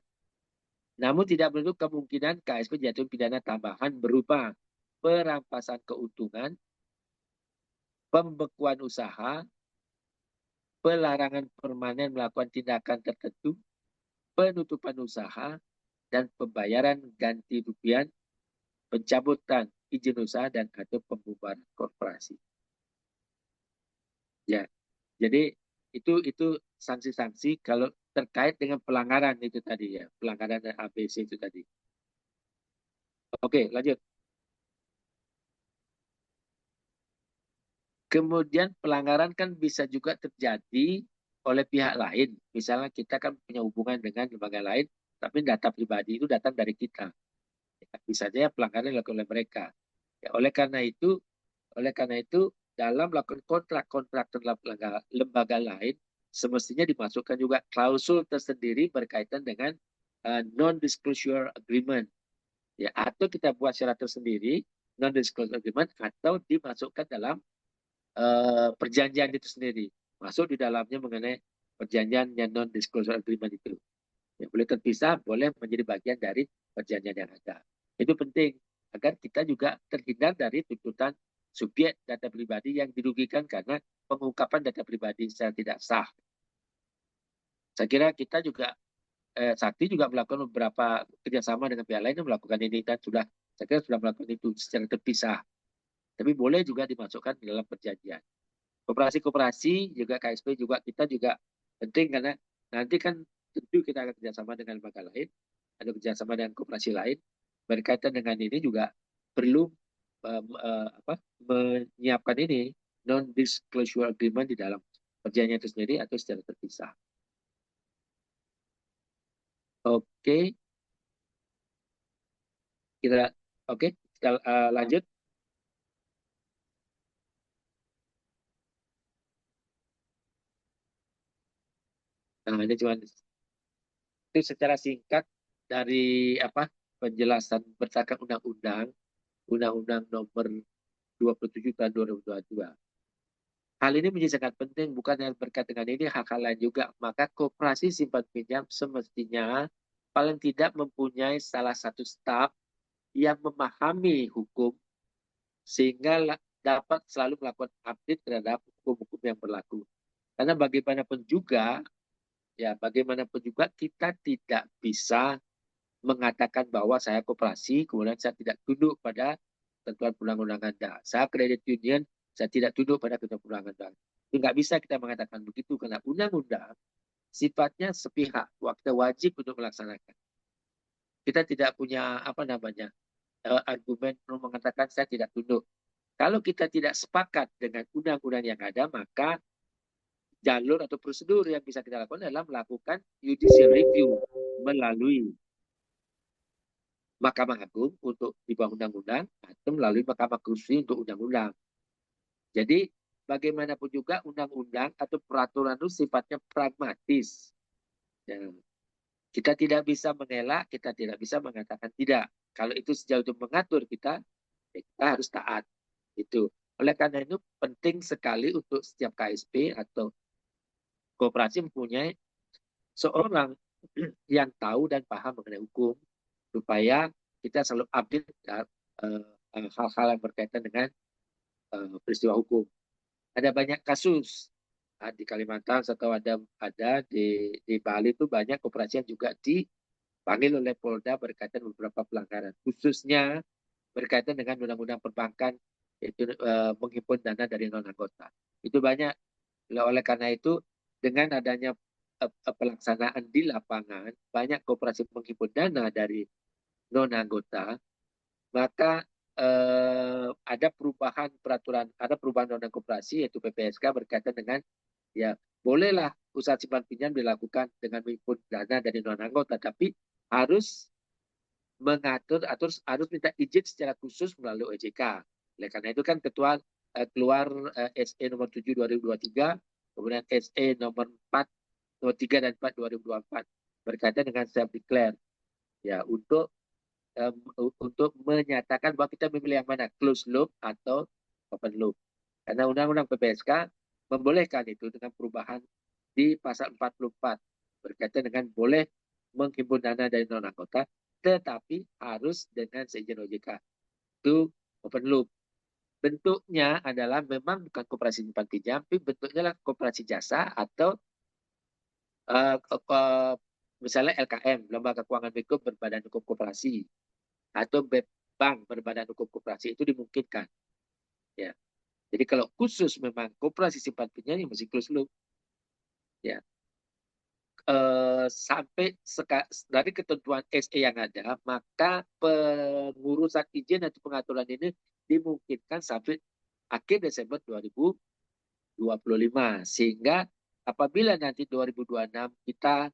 Namun tidak menutup kemungkinan KSP jatuh pidana tambahan berupa perampasan keuntungan, pembekuan usaha, pelarangan permanen melakukan tindakan tertentu, penutupan usaha, dan pembayaran ganti rupiah, pencabutan izin usaha, dan atau pembubaran korporasi. Ya, jadi itu sanksi-sanksi kalau terkait dengan pelanggaran itu tadi ya, pelanggaran ABC itu tadi. Oke, lanjut. Kemudian pelanggaran kan bisa juga terjadi oleh pihak lain. Misalnya kita kan punya hubungan dengan lembaga lain, tapi data pribadi itu datang dari kita. Ya, bisa saja pelanggaran dilakukan oleh mereka. Ya, oleh karena itu dalam melakukan kontrak-kontrak terhadap lembaga lain, semestinya dimasukkan juga klausul tersendiri berkaitan dengan non-disclosure agreement. Ya, atau kita buat syarat tersendiri, non-disclosure agreement, atau dimasukkan dalam perjanjian itu sendiri. Masuk di dalamnya mengenai perjanjian yang non-disclosure agreement itu. Ya, boleh terpisah, boleh menjadi bagian dari perjanjian yang ada. Itu penting agar kita juga terhindar dari tuntutan subjek data pribadi yang dirugikan karena pengungkapan data pribadi secara tidak sah. Saya kira kita juga Sakti juga melakukan beberapa kerjasama dengan pihak lain yang melakukan ini dan saya kira sudah melakukan itu secara terpisah. Tapi boleh juga dimasukkan dalam perjanjian. Koperasi-koperasi juga KSP juga kita juga penting karena nanti kan tentu kita akan kerjasama dengan lembaga lain, ada kerjasama dengan koperasi lain berkaitan dengan ini juga perlu menyiapkan ini non disclosure agreement di dalam perjanjian itu sendiri atau secara terpisah. Oke, kita oke kita lanjut. Nah, ini cuma itu secara singkat dari penjelasan berdasarkan undang-undang nomor 27 tahun 2022. Hal ini menjadi sangat penting bukan yang berkaitan dengan ini, hal-hal lain juga. Maka koperasi simpan pinjam semestinya paling tidak mempunyai salah satu staf yang memahami hukum sehingga dapat selalu melakukan update terhadap hukum-hukum yang berlaku. Karena bagaimanapun juga kita tidak bisa mengatakan bahwa saya koperasi, kemudian saya tidak tunduk pada ketentuan perundang-undangan Anda. Saya kredit union, saya tidak tunduk pada ketentuan perundang-undangan. Itu nggak bisa kita mengatakan begitu, karena undang-undang sifatnya sepihak, kita wajib untuk melaksanakan. Kita tidak punya argumen untuk mengatakan saya tidak tunduk. Kalau kita tidak sepakat dengan undang-undang yang ada, maka jalur atau prosedur yang bisa kita lakukan adalah melakukan judicial review melalui Mahkamah Agung untuk di bawah undang-undang atau melalui Mahkamah Konstitusi untuk undang-undang. Jadi bagaimanapun juga undang-undang atau peraturan itu sifatnya pragmatis. Ya, kita tidak bisa mengelak, kita tidak bisa mengatakan tidak. Kalau itu sejauh itu mengatur kita, ya kita harus taat. Itu. Oleh karena itu penting sekali untuk setiap KSP atau koperasi mempunyai seorang yang tahu dan paham mengenai hukum supaya kita selalu update hal-hal yang berkaitan dengan peristiwa hukum. Ada banyak kasus di Kalimantan atau ada di Bali itu banyak koperasi yang juga dipanggil oleh Polda berkaitan beberapa pelanggaran, khususnya berkaitan dengan undang-undang perbankan, yaitu menghimpun dana dari non anggota. Itu banyak. Oleh karena itu, dengan adanya pelaksanaan di lapangan, banyak koperasi menghimpun dana dari non anggota, maka ada perubahan peraturan, ada perubahan undang koperasi yaitu PPSK berkaitan dengan ya bolehlah usaha simpan pinjam dilakukan dengan menghimpun dana dari non anggota, tapi harus mengatur atau harus minta izin secara khusus melalui OJK. Oleh karena itu kan keluar SE nomor 7 2023, kemudian SE nomor 3 dan 4 2024 berkaitan dengan self declare ya untuk menyatakan bahwa kita memilih yang mana, closed loop atau open loop. Karena undang-undang PPSK membolehkan itu dengan perubahan di pasal 44 berkaitan dengan boleh menghimpun dana dari non anggota, tetapi harus dengan seizin OJK. Itu open loop. Bentuknya adalah memang bukan koperasi simpan pinjam, tapi bentuknya adalah koperasi jasa atau misalnya LKM, Lembaga Keuangan Mikro Berbadan Hukum Koperasi, atau bank berbadan hukum koperasi itu dimungkinkan. Ya. Jadi kalau khusus memang koperasi simpan pinjam yang masih close loop, ya sampai dari ketentuan SE yang ada, maka pengurusan izin atau pengaturan ini dimungkinkan sampai akhir Desember 2025. Sehingga apabila nanti 2026 kita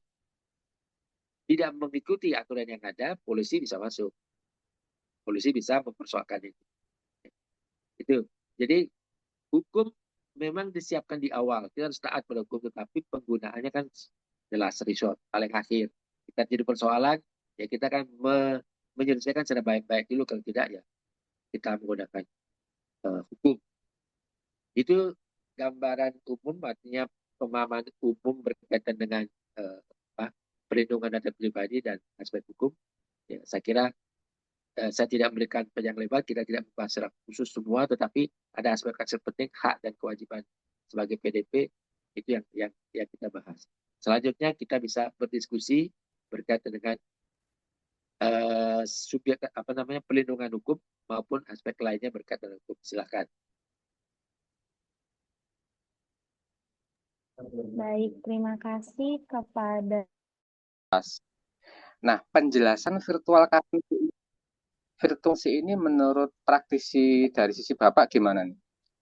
tidak mengikuti aturan yang ada, polisi bisa masuk. Polisi bisa mempersoalkan itu. Itu. Jadi hukum memang disiapkan di awal. Kita harus taat pada hukum, tetapi penggunaannya kan jelas resort paling akhir. Kita jadi persoalan, ya kita kan menyelesaikan secara baik-baik dulu. Kalau tidak, ya kita menggunakan hukum. Itu gambaran umum, artinya pemahaman umum berkaitan dengan perlindungan data pribadi dan aspek hukum. Ya, saya kira saya tidak memberikan panjang lebar, kita tidak membahas secara khusus semua, tetapi ada aspek-aspek penting hak dan kewajiban sebagai PDP itu yang kita bahas. Selanjutnya kita bisa berdiskusi berkaitan dengan subjek perlindungan hukum maupun aspek lainnya berkaitan dengan hukum. Silakan. Baik, terima kasih kepada. Nah, penjelasan virtual ini menurut praktisi dari sisi Bapak gimana nih?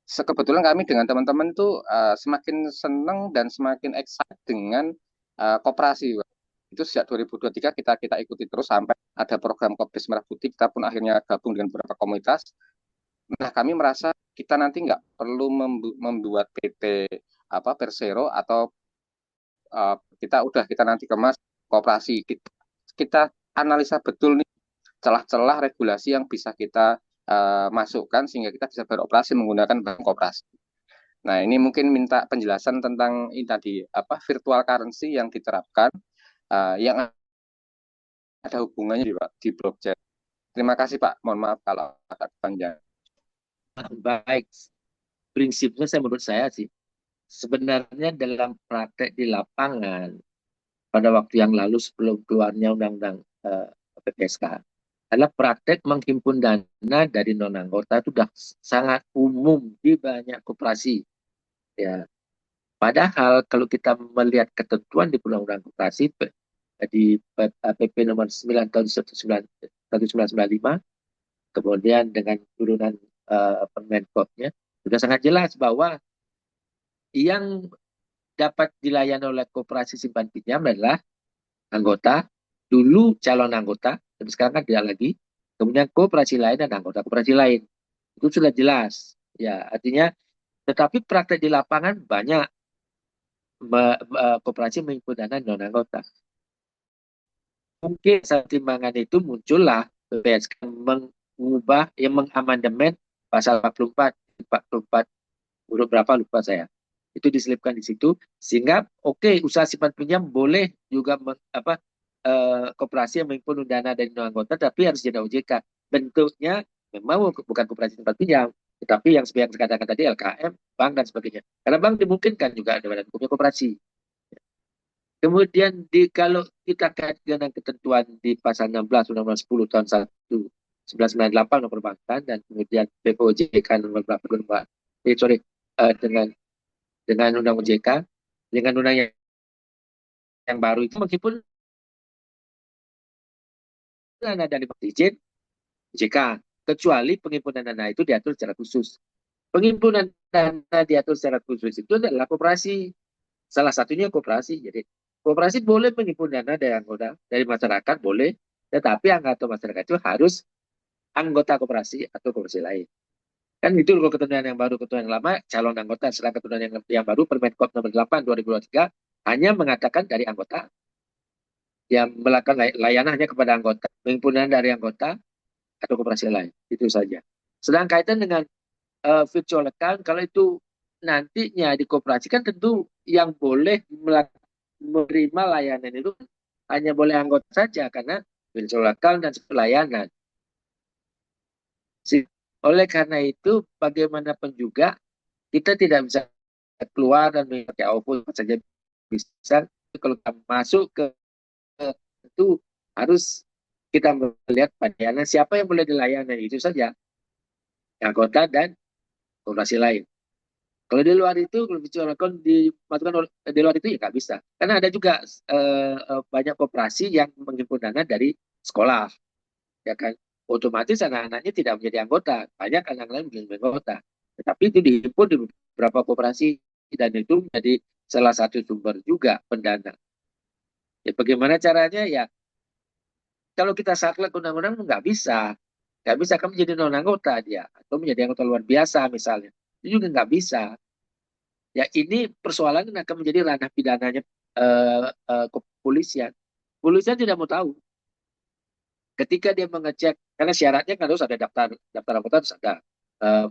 Kebetulan kami dengan teman-teman tuh semakin senang dan semakin excited dengan koperasi. Itu sejak 2023 kita ikuti terus sampai ada program Kopdes Merah Putih, kita pun akhirnya gabung dengan beberapa komunitas. Nah, kami merasa kita nanti nggak perlu membuat PT Persero atau kita nanti kemas koperasi. Kita analisa betul nih celah-celah regulasi yang bisa kita masukkan sehingga kita bisa beroperasi menggunakan bank koperasi. Nah, ini mungkin minta penjelasan tentang ini tadi virtual currency yang diterapkan yang ada hubungannya di blockchain. Terima kasih Pak. Mohon maaf kalau agak panjang. Baik. Prinsipnya menurut saya sih sebenarnya dalam praktek di lapangan pada waktu yang lalu sebelum keluarnya undang-undang PPSK adalah praktek menghimpun dana dari non anggota itu sudah sangat umum di banyak koperasi. Ya, Padahal kalau kita melihat ketentuan di Undang-Undang Koperasi di PP nomor 9 tahun 1995, kemudian dengan turunan Permenkopnya sudah sangat jelas bahwa yang dapat dilayani oleh koperasi simpan pinjam adalah anggota, dulu calon anggota, tapi sekarang kan tidak lagi, kemudian koperasi lain dan anggota koperasi lain. Itu sudah jelas. Ya, artinya, tetapi praktek di lapangan banyak koperasi mengimpun dana non anggota. Mungkin saat timbangan itu muncullah PPSK mengubah, yang mengamandemen pasal 44 huruf berapa lupa saya. Itu diselipkan di situ sehingga oke, usaha simpan pinjam boleh juga koperasi yang menghimpun dana dari non anggota tapi harus jadi OJK. Bentuknya memang bukan koperasi simpan pinjam, tetapi yang seperti yang saya katakan tadi LKM, bank dan sebagainya. Karena bank dimungkinkan juga ada badan hukumnya koperasi. Kemudian kalau kita kaitkan dengan ketentuan di pasal 16 Undang-Undang 10 tahun 1998 nomor perbankan dan kemudian BPOJK nomor berapa dengan undang OJK, dengan undang yang baru itu meskipun dana dari izin OJK, kecuali penghimpunan dana itu diatur secara khusus. Penghimpunan dana diatur secara khusus itu adalah koperasi. Salah satunya koperasi. Jadi koperasi boleh menghimpun dana dari anggota, dari masyarakat boleh, tetapi anggota masyarakat itu harus anggota koperasi atau koperasi lain. Kan itu kalau ketentuan yang baru, ketentuan yang lama, calon anggota. Setelah ketentuan yang baru, Permenkop nomor 8 2023 hanya mengatakan dari anggota yang melakukan layanannya kepada anggota, penghimpunan dari anggota atau koperasi lain. Itu saja. Sedang kaitan dengan virtual account, kalau itu nantinya dikoperasikan tentu yang boleh menerima layanan itu hanya boleh anggota saja karena virtual account dan pelayanan. Oleh karena itu, bagaimanapun juga kita tidak bisa keluar dan memakai OVO saja bisa. Kalau kita masuk ke itu harus kita melihat pelayanan siapa yang boleh dilayani itu saja, anggota dan koperasi lain. Kalau di luar itu, kalau bicara dimasukkan di luar itu ya nggak bisa. Karena ada juga banyak koperasi yang menghimpun dana dari sekolah, ya kan. Otomatis anak-anaknya tidak menjadi anggota, banyak anak lain menjadi anggota. Tetapi itu dihimpun di beberapa koperasi dan itu menjadi salah satu sumber juga pendana. Ya bagaimana caranya ya? Kalau kita saklek undang-undang nggak bisa kamu jadi non anggota dia atau menjadi anggota luar biasa misalnya, itu juga nggak bisa. Ya ini persoalan akan menjadi ranah pidananya kepolisian. Kepolisian tidak mau tahu. Ketika dia mengecek, karena syaratnya kan harus ada daftar anggota harus ada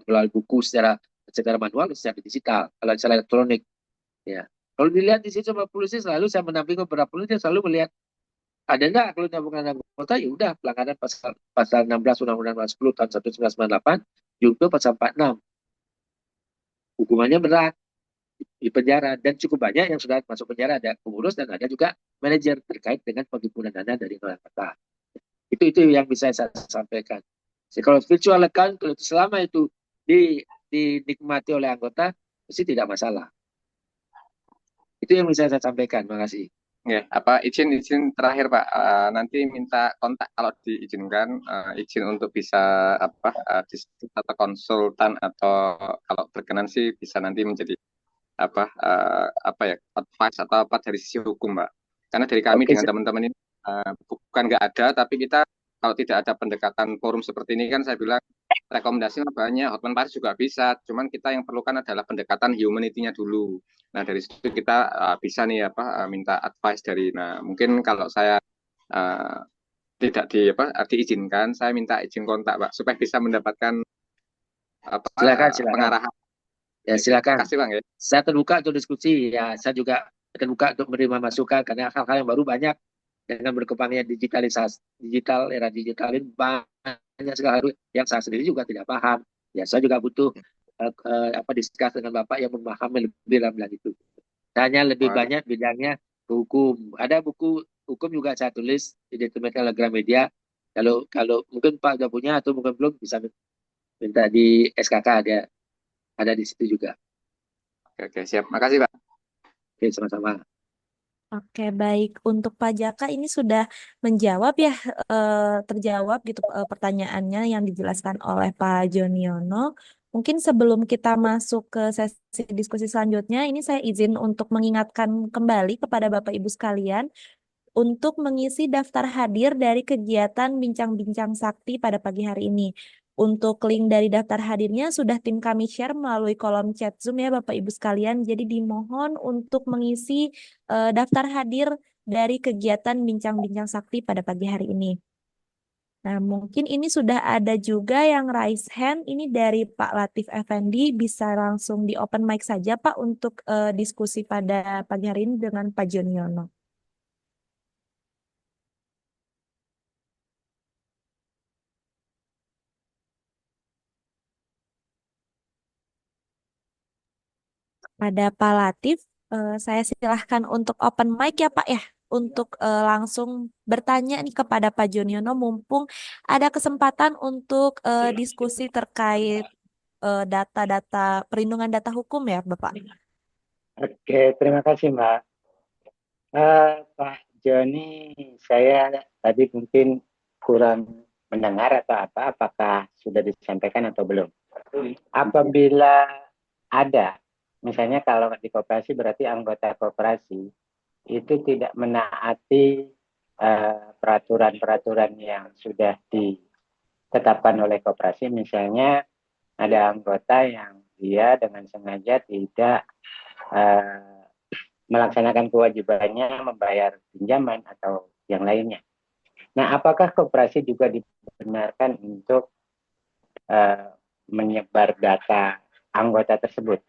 melalui buku secara manual, secara digital, kalau secara elektronik. Ya. Kalau dilihat di situ sama polisi selalu saya menampingi beberapa polisi selalu melihat ada enggak kalau bukan anggota ya udah pelanggaran pasal 16 Undang-Undang 10 tahun 1998 juga pasal 46. Hukumannya berat di penjara dan cukup banyak yang sudah masuk penjara, ada pengurus dan ada juga manajer terkait dengan penghimpunan dana dari non anggota. Itu yang bisa saya sampaikan. Jadi kalau virtual account kalau selama itu dinikmati oleh anggota pasti tidak masalah. Itu yang bisa saya sampaikan. Terima kasih. Ya, izin terakhir Pak, nanti minta kontak kalau diizinkan, izin untuk bisa diskusi atau konsultan atau kalau berkenan sih bisa nanti menjadi advice atau apa dari sisi hukum Pak. Karena dari kami Oke, dengan teman-teman ini bukan nggak ada, tapi kita kalau tidak ada pendekatan forum seperti ini kan saya bilang rekomendasi banyak, hotline Paris juga bisa. Cuman kita yang perlukan adalah pendekatan humanity-nya dulu. Nah dari situ kita bisa nih minta advice dari. Nah mungkin kalau saya tidak diizinkan, saya minta izin kontak Pak supaya bisa mendapatkan silakan. pengarahan. Ya silakan. Terima kasih Bang ya. Saya terbuka untuk diskusi. Ya saya juga terbuka untuk menerima masukan karena hal-hal yang baru banyak dengan berkembangnya era digital ini banyak sekali yang saya sendiri juga tidak paham. Ya saya juga butuh diskus dengan Bapak yang memahami lebih dalam itu. Hanya lebih Waduh. banyak bidangnya hukum. Ada buku hukum juga saya tulis di Telegram Media. Kalau mungkin Pak sudah punya atau mungkin belum bisa minta di SKK ada di situ juga. Oke, siap. Makasih Pak. Oke, sama-sama. Oke, baik. Untuk Pak Jaka ini sudah menjawab ya, terjawab gitu pertanyaannya yang dijelaskan oleh Pak Joniono. Mungkin sebelum kita masuk ke sesi diskusi selanjutnya, ini saya izin untuk mengingatkan kembali kepada Bapak Ibu sekalian untuk mengisi daftar hadir dari kegiatan Bincang-Bincang Sakti pada pagi hari ini. Untuk link dari daftar hadirnya sudah tim kami share melalui kolom chat Zoom ya Bapak Ibu sekalian. Jadi dimohon untuk mengisi daftar hadir dari kegiatan Bincang-Bincang Sakti pada pagi hari ini. Nah, mungkin ini sudah ada juga yang raise hand. Ini dari Pak Latif Effendi. Bisa langsung di open mic saja Pak untuk diskusi pada pagi hari ini dengan Pak Joniono. Pada Pak Latif, saya silahkan untuk open mic ya Pak ya, untuk langsung bertanya nih kepada Pak Joniono, mumpung ada kesempatan untuk diskusi terkait data-data perlindungan data hukum ya Bapak. Oke, terima kasih Mbak. Pak Joni, saya tadi mungkin kurang mendengar atau apa, apakah sudah disampaikan atau belum? Apabila ada, misalnya kalau di koperasi berarti anggota koperasi itu tidak menaati peraturan-peraturan yang sudah ditetapkan oleh koperasi, misalnya ada anggota yang dia dengan sengaja tidak melaksanakan kewajibannya membayar pinjaman atau yang lainnya. Nah, apakah koperasi juga dibenarkan untuk menyebar data anggota tersebut?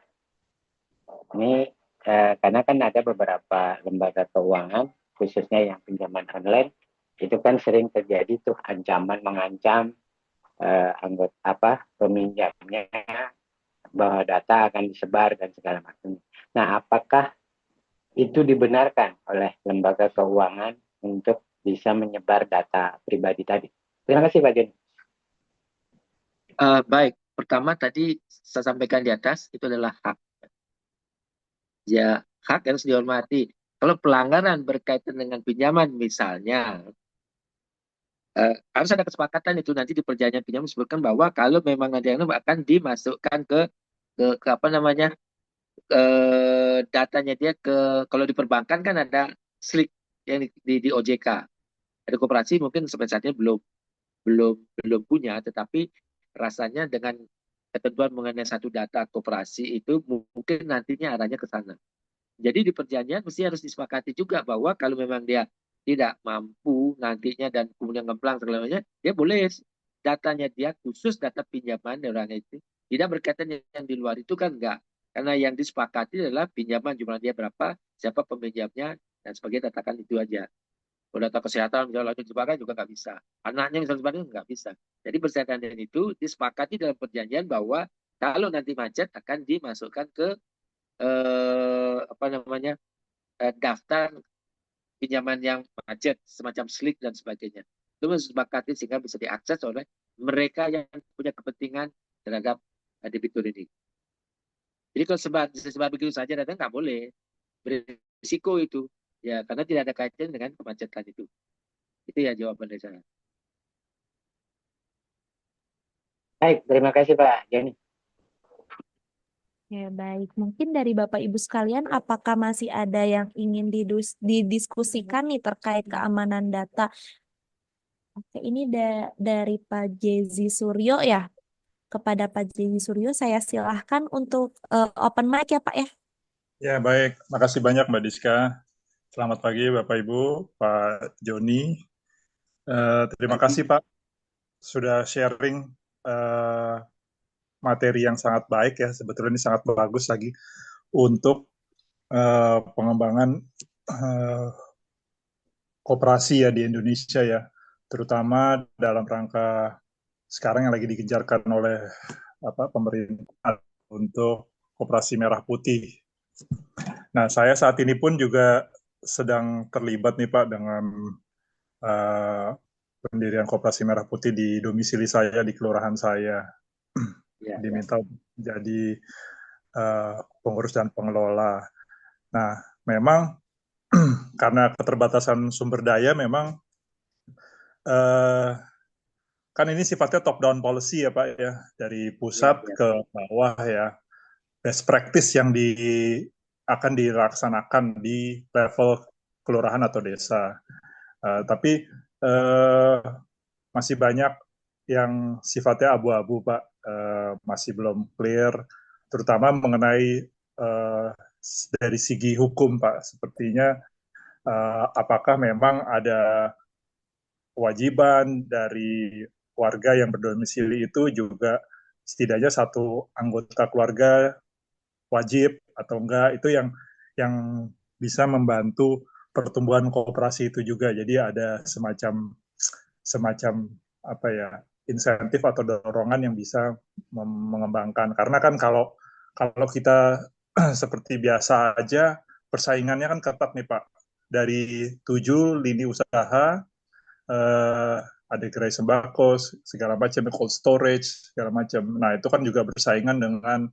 Ini karena kan ada beberapa lembaga keuangan, khususnya yang pinjaman online, itu kan sering terjadi tuh ancaman mengancam anggota peminjamnya bahwa data akan disebar dan segala macam. Nah, apakah itu dibenarkan oleh lembaga keuangan untuk bisa menyebar data pribadi tadi? Terima kasih Pak Joni. Baik, pertama tadi saya sampaikan di atas itu adalah hak. Ya, hak harus dihormati. Kalau pelanggaran berkaitan dengan pinjaman misalnya, harus ada kesepakatan itu nanti di perjanjian pinjaman disebutkan bahwa kalau memang ada yang akan dimasukkan ke apa namanya datanya dia kalau di perbankan kan ada slik yang di OJK. Ada koperasi mungkin sampai saat ini belum punya, tetapi rasanya dengan ketentuan mengenai satu data koperasi itu mungkin nantinya arahnya ke sana. Jadi di perjanjian mesti harus disepakati juga bahwa kalau memang dia tidak mampu nantinya dan kemudian ngemplang segala macamnya, dia boleh datanya dia khusus data pinjaman orang itu tidak berkaitan yang di luar itu kan enggak. Karena yang disepakati adalah pinjaman jumlah dia berapa, siapa peminjamnya dan sebagainya, katakan itu aja. Kalau data kesehatan misalnya lanjut dipakai juga nggak bisa. Anaknya misalnya sebagainya nggak bisa. Jadi berdasarkan dengan itu disepakati dalam perjanjian bahwa kalau nanti macet akan dimasukkan ke apa namanya daftar pinjaman yang macet semacam slik dan sebagainya. Itu disepakati sehingga bisa diakses oleh mereka yang punya kepentingan terhadap debitur ini. Jadi kalau sebar begitu saja data nggak boleh, berisiko itu ya karena tidak ada kaitan dengan kemacetan itu. Itu ya jawaban dari saya. Baik, terima kasih Pak Joni. Ya, baik. Mungkin dari Bapak Ibu sekalian, apakah masih ada yang ingin didiskusikan nih terkait keamanan data? Oke, ini dari Pak Jezi Suryo ya. Kepada Pak Jezi Suryo, saya silahkan untuk open mic ya Pak ya. Ya, baik. Makasih banyak Mbak Diska. Selamat pagi Bapak Ibu, Pak Joni. Terima kasih Pak sudah sharing materi yang sangat baik ya. Sebetulnya ini sangat bagus lagi untuk pengembangan koperasi ya di Indonesia ya. Terutama dalam rangka sekarang yang lagi digencarkan oleh pemerintah untuk koperasi merah putih. Nah, saya saat ini pun juga sedang terlibat nih Pak dengan pendirian koperasi merah putih di domisili saya, di kelurahan saya. Diminta jadi pengurus dan pengelola. Nah, memang karena keterbatasan sumber daya memang kan ini sifatnya top down policy ya Pak ya, dari pusat Ya. ke bawah ya, best practice yang akan dilaksanakan di level kelurahan atau desa. Tapi masih banyak yang sifatnya abu-abu Pak, masih belum clear, terutama mengenai dari segi hukum Pak. Sepertinya apakah memang ada kewajiban dari warga yang berdomisili itu juga setidaknya satu anggota keluarga wajib atau enggak, itu yang bisa membantu pertumbuhan kooperasi itu juga. Jadi ada semacam semacam apa ya, insentif atau dorongan yang bisa mengembangkan. Karena kan kalau kalau kita seperti biasa aja, persaingannya kan ketat nih Pak. Dari 7 lini usaha, eh, ada gerai sembako, segala macam, cold storage, segala macam. Nah, itu kan juga bersaingan dengan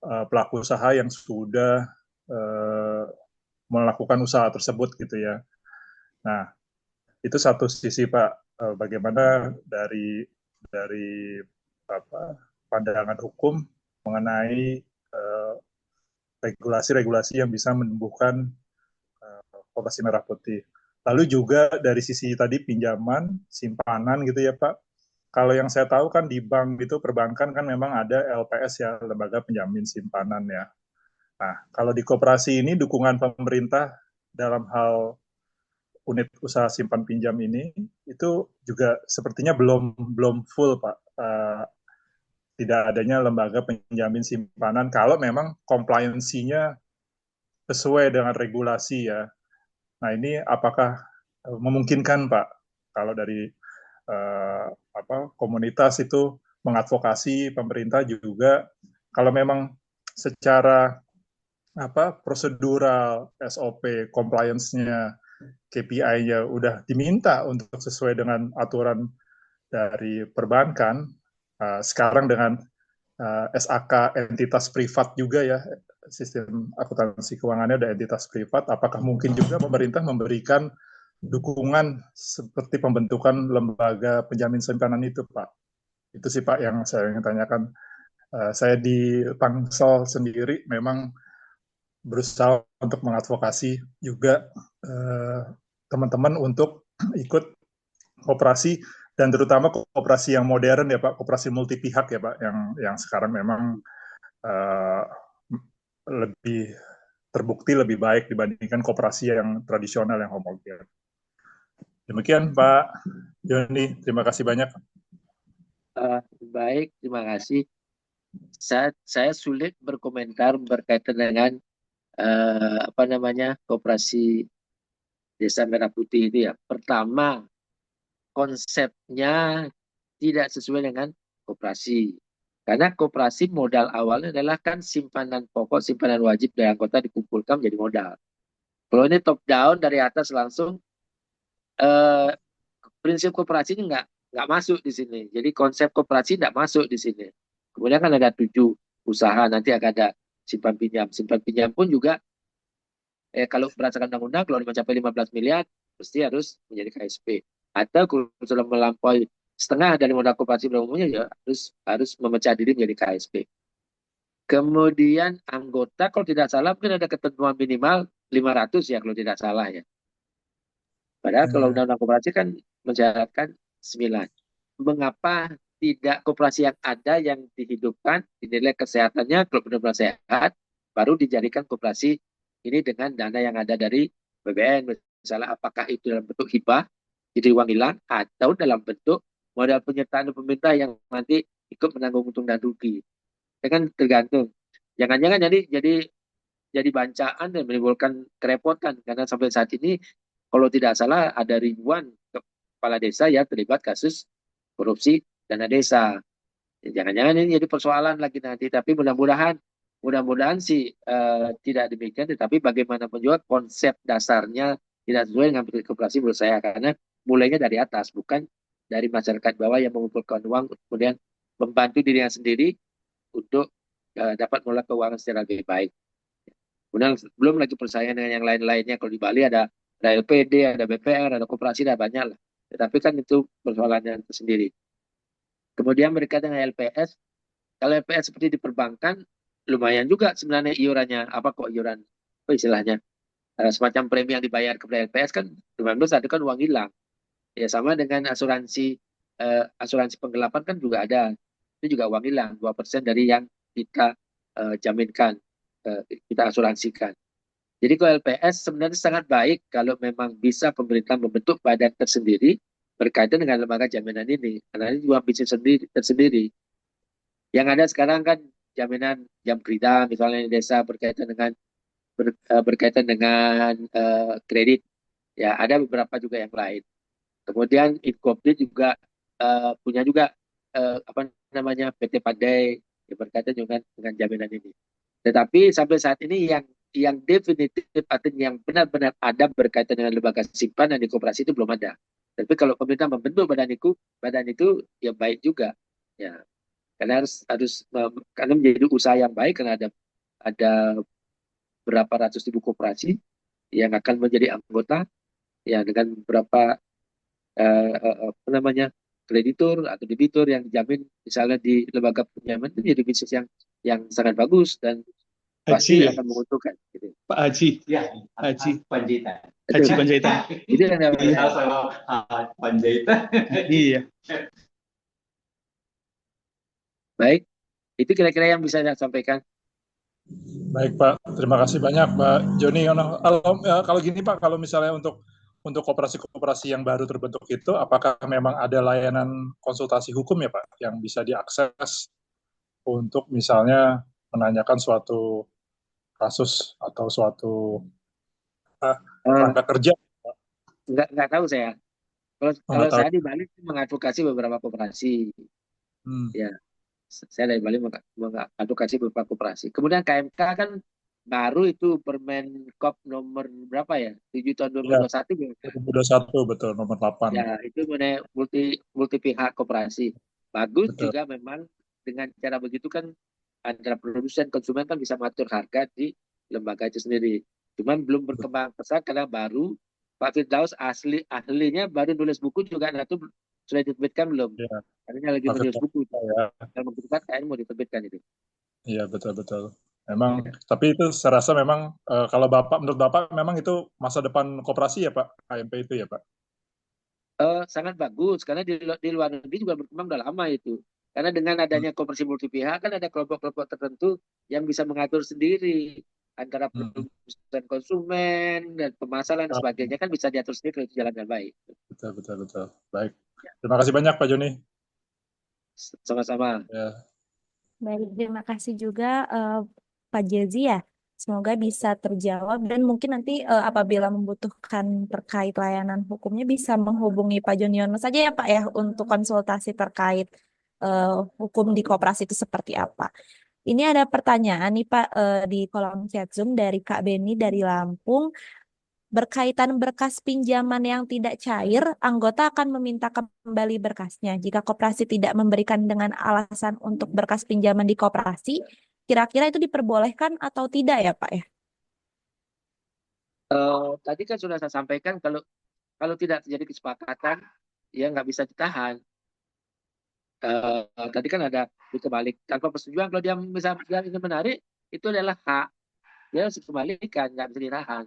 pelaku usaha yang sudah melakukan usaha tersebut gitu ya. Nah, itu satu sisi Pak, bagaimana dari apa, pandangan hukum mengenai regulasi-regulasi yang bisa menumbuhkan kooperasi merah putih. Lalu juga dari sisi tadi pinjaman, simpanan gitu ya Pak. Kalau yang saya tahu kan di bank itu, perbankan kan memang ada LPS ya, lembaga penjamin simpanan ya. Nah, kalau di koperasi ini dukungan pemerintah dalam hal unit usaha simpan pinjam ini itu juga sepertinya belum belum full Pak. Tidak adanya lembaga penjamin simpanan kalau memang compliance-nya sesuai dengan regulasi ya. Nah, ini apakah memungkinkan Pak kalau dari komunitas itu mengadvokasi pemerintah juga, kalau memang secara prosedural SOP compliance-nya, KPI-nya udah diminta untuk sesuai dengan aturan dari perbankan, sekarang dengan SAK entitas privat juga ya, sistem akuntansi keuangannya ada entitas privat, apakah mungkin juga pemerintah memberikan dukungan seperti pembentukan lembaga penjamin simpanan itu Pak? Itu sih Pak yang saya ingin tanyakan. Saya di Tangsel sendiri memang berusaha untuk mengadvokasi juga teman-teman untuk ikut koperasi, dan terutama koperasi yang modern ya Pak, koperasi multi pihak ya Pak, yang sekarang memang uh, lebih terbukti lebih baik dibandingkan koperasi yang tradisional yang homogen. Demikian Pak Joni, terima kasih banyak. Baik, terima kasih. Saya sulit berkomentar berkaitan dengan koperasi Desa Merah Putih itu ya. Pertama, konsepnya tidak sesuai dengan koperasi. Karena koperasi modal awalnya adalah kan simpanan pokok, simpanan wajib dari anggota dikumpulkan menjadi modal. Kalau ini top down dari atas langsung, eh, prinsip koperasi ini nggak masuk di sini. Jadi konsep koperasi nggak masuk di sini. Kemudian kan ada 7 usaha, nanti akan ada simpan pinjam. Simpan pinjam pun juga kalau berdasarkan undang-undang kalau mencapai 15 miliar pasti harus menjadi KSP. Atau kalau sudah melampaui setengah dari modal koperasi pada umumnya ya harus memecah diri menjadi KSP. Kemudian anggota kalau tidak salah mungkin ada ketentuan minimal 500 ya kalau tidak salah ya. Padahal kalau undang-undang koperasi kan mensyaratkan 9. Mengapa tidak koperasi yang ada yang dihidupkan, dinilai kesehatannya kalau benar-benar sehat, baru dijadikan koperasi ini dengan dana yang ada dari BBN, misalnya apakah itu dalam bentuk hibah, jadi uang hilang, atau dalam bentuk modal penyertaan pemerintah yang nanti ikut menanggung untung dan rugi. Itu kan tergantung. Jangan-jangan jadi bancaan dan menimbulkan kerepotan karena sampai saat ini kalau tidak salah ada ribuan kepala desa yang terlibat kasus korupsi dana desa. Jangan-jangan ini jadi persoalan lagi nanti, tapi mudah-mudahan sih tidak demikian, tetapi bagaimanapun juga konsep dasarnya tidak sesuai dengan koperasi menurut saya, karena mulainya dari atas, bukan dari masyarakat bawah yang mengumpulkan uang, kemudian membantu dirinya sendiri untuk dapat mengelola keuangan secara lebih baik. Kemudian belum lagi persaingan dengan yang lain-lainnya. Kalau di Bali ada LPD, ada BPR, ada koperasi, ada banyak lah. Tetapi kan itu persoalannya tersendiri. Kemudian mereka dengan LPS, kalau LPS seperti di perbankan, lumayan juga sebenarnya iurannya. Apa kok iuran? Apa istilahnya? Semacam premi yang dibayar kepada LPS kan lumayan besar, itu kan uang hilang. Ya sama dengan asuransi penggelapan kan juga ada. Itu juga uang hilang, 2% dari yang kita jaminkan, kita asuransikan. Jadi kalau LPS sebenarnya sangat baik kalau memang bisa pemerintah membentuk badan tersendiri berkaitan dengan lembaga jaminan ini. Karena ini juga bisnis sendiri, tersendiri. Yang ada sekarang kan jaminan jam kerja misalnya di desa berkaitan dengan kredit. Ya ada beberapa juga yang lain. Kemudian Inkoplit juga punya juga apa namanya PT Padai yang berkaitan juga dengan jaminan ini. Tetapi sampai saat ini yang definitif artinya yang benar-benar ada berkaitan dengan lembaga simpanan di koperasi itu belum ada. Tapi kalau pemerintah membentuk badan itu ya baik juga. Ya, karena karena menjadi usaha yang baik karena ada berapa ratus ribu koperasi yang akan menjadi anggota ya dengan beberapa apa namanya kreditur atau debitur yang dijamin misalnya di lembaga penjamin itu jadi bisnis yang sangat bagus dan Haji pasti ya, akan menguntungkan gitu. Pak Haji. Ya, Haji. Panjaitan. Haji Panjaitan. Itu yang Iya. Sama Panjaitan. Iya. baik. Itu kira-kira yang bisa saya sampaikan. Baik Pak, terima kasih banyak Pak Joni. Kalau gini Pak, kalau misalnya untuk koperasi-koperasi yang baru terbentuk itu, apakah memang ada layanan konsultasi hukum ya Pak, yang bisa diakses untuk misalnya menanyakan suatu kasus atau suatu Eh, rangka kerja? nggak tahu saya. Kalau Oh, kalau nggak tahu. saya di Bali mengadvokasi beberapa koperasi, Hmm, ya saya dari Bali mengadvokasi beberapa koperasi. Kemudian KMK kan baru itu Permenkop nomor berapa ya? 7 tahun ya, 2021 ya. 2021 betul, nomor 8. Ya, itu mengenai multi pihak koperasi. Bagus Betul. juga memang dengan cara begitu kan antara produsen konsumen kan bisa mengatur harga di lembaga itu sendiri. Cuman belum berkembang pesat karena baru Pak Firdaus ahlinya baru nulis buku juga, nah itu sudah diterbitkan belum? Ya, Karena lagi Pak menulis Firdaus, buku. ya, Kalau begitu kan kayaknya mau diterbitkan itu. iya betul-betul. Memang, tapi itu saya rasa memang kalau menurut Bapak memang itu masa depan koperasi ya Pak, KMP itu ya Pak. Sangat bagus karena di luar negeri juga berkembang udah lama itu. Karena dengan Hmm, adanya koperasi multi pihak kan ada kelompok-kelompok tertentu yang bisa mengatur sendiri antara hmm. produsen konsumen dan pemasaran dan Ah, sebagainya kan bisa diatur sendiri kalau itu jalan dengan baik. betul, betul, betul. Baik. Terima kasih banyak Pak Joni. Sama-sama. Ya, Baik, terima kasih juga Pak Jezi ya. Semoga bisa terjawab dan mungkin nanti apabila membutuhkan terkait layanan hukumnya bisa menghubungi Pak Joniono saja ya Pak ya untuk konsultasi terkait hukum di koperasi itu seperti apa. Ini ada pertanyaan nih Pak di kolom chat Zoom dari Kak Beni dari Lampung. Berkaitan berkas pinjaman yang tidak cair, anggota akan meminta kembali berkasnya. Jika koperasi tidak memberikan dengan alasan untuk berkas pinjaman di koperasi, kira-kira itu diperbolehkan atau tidak ya, Pak ya? Tadi kan sudah saya sampaikan kalau kalau tidak terjadi kesepakatan ya nggak bisa ditahan. Tadi kan ada dikebalik tanpa persetujuan kalau dia misalnya dia ingin menarik itu adalah hak dia harus dikembalikan nggak bisa ditahan.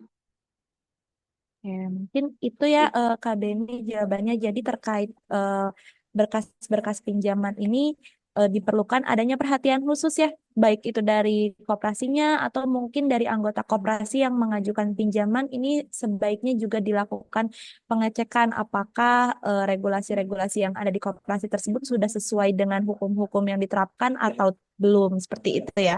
Ya, mungkin itu ya Kak Beni jawabannya. Jadi terkait berkas-berkas pinjaman ini diperlukan adanya perhatian khusus ya, baik itu dari koperasinya atau mungkin dari anggota koperasi yang mengajukan pinjaman ini sebaiknya juga dilakukan pengecekan apakah regulasi-regulasi yang ada di koperasi tersebut sudah sesuai dengan hukum-hukum yang diterapkan atau belum, seperti itu ya.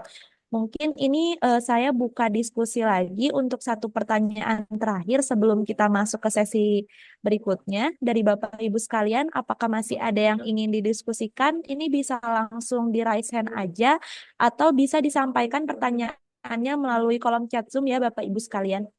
Mungkin ini saya buka diskusi lagi untuk satu pertanyaan terakhir sebelum kita masuk ke sesi berikutnya. Dari Bapak Ibu sekalian, apakah masih ada yang ingin didiskusikan? Ini bisa langsung di raise hand aja atau bisa disampaikan pertanyaannya melalui kolom chat Zoom ya Bapak Ibu sekalian.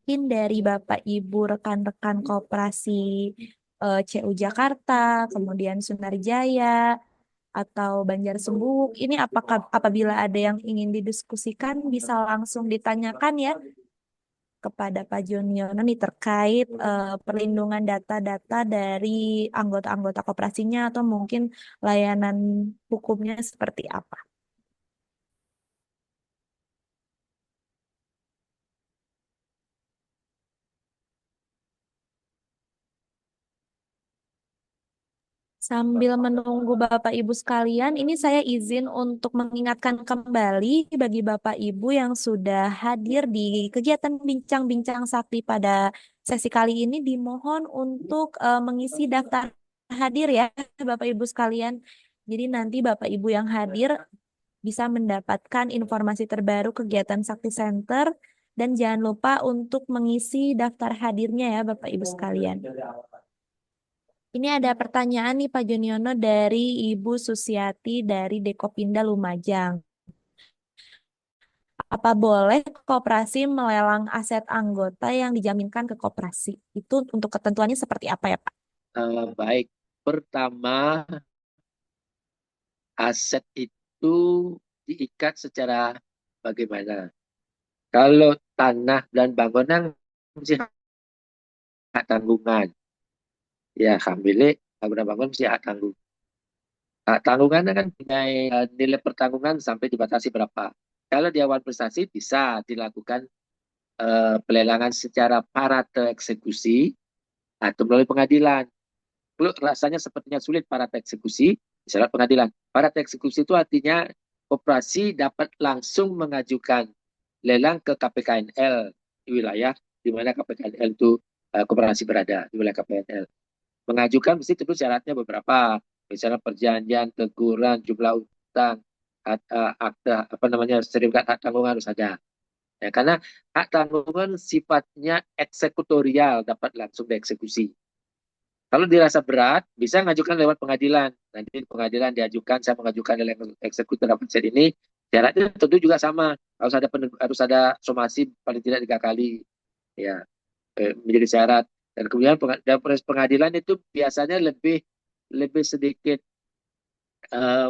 Mungkin dari Bapak Ibu rekan-rekan koperasi CU Jakarta, kemudian Sunarjaya, atau Banjarsembuk. Ini apabila ada yang ingin didiskusikan bisa langsung ditanyakan ya kepada Pak Juniono nih terkait perlindungan data-data dari anggota-anggota koperasinya atau mungkin layanan hukumnya seperti apa. Sambil menunggu Bapak Ibu sekalian, ini saya izin untuk mengingatkan kembali bagi Bapak Ibu yang sudah hadir di kegiatan Bincang-Bincang Sakti pada sesi kali ini, dimohon untuk mengisi daftar hadir ya Bapak Ibu sekalian. Jadi nanti Bapak Ibu yang hadir bisa mendapatkan informasi terbaru kegiatan Sakti Center dan jangan lupa untuk mengisi daftar hadirnya ya Bapak Ibu sekalian. Ini ada pertanyaan nih Pak Juniono dari Ibu Susiati dari Dekopinda Lumajang. Apa boleh koperasi melelang aset anggota yang dijaminkan ke koperasi? Itu untuk ketentuannya seperti apa ya Pak? Baik, pertama aset itu diikat secara bagaimana? Kalau tanah dan bangunan mesti hak tanggungan. Ya, hak milik, bangunan bangun mesti hak tanggung. Hak tanggungan kan nilai pertanggungan sampai dibatasi berapa. Kalau di awal prestasi bisa dilakukan pelelangan secara parate eksekusi atau melalui pengadilan. Kalau rasanya sepertinya sulit parate eksekusi, misalnya pengadilan. Parate eksekusi itu artinya koperasi dapat langsung mengajukan lelang ke KPKNL di wilayah di mana KPKNL itu koperasi berada di wilayah KPKNL. Mengajukan mesti tentu syaratnya beberapa, misalnya perjanjian, teguran, jumlah utang, akta sertifikat hak tanggungan harus ada. Ya, karena hak tanggungan sifatnya eksekutorial, dapat langsung dieksekusi. Kalau dirasa berat, bisa mengajukan lewat pengadilan. Nanti pengadilan diajukan, saya mengajukan lelang eksekutor dapat aset ini. Syaratnya tentu juga sama, harus ada somasi paling tidak 3 kali. Ya, menjadi syarat. Dan kemudian proses pengadilan itu biasanya lebih sedikit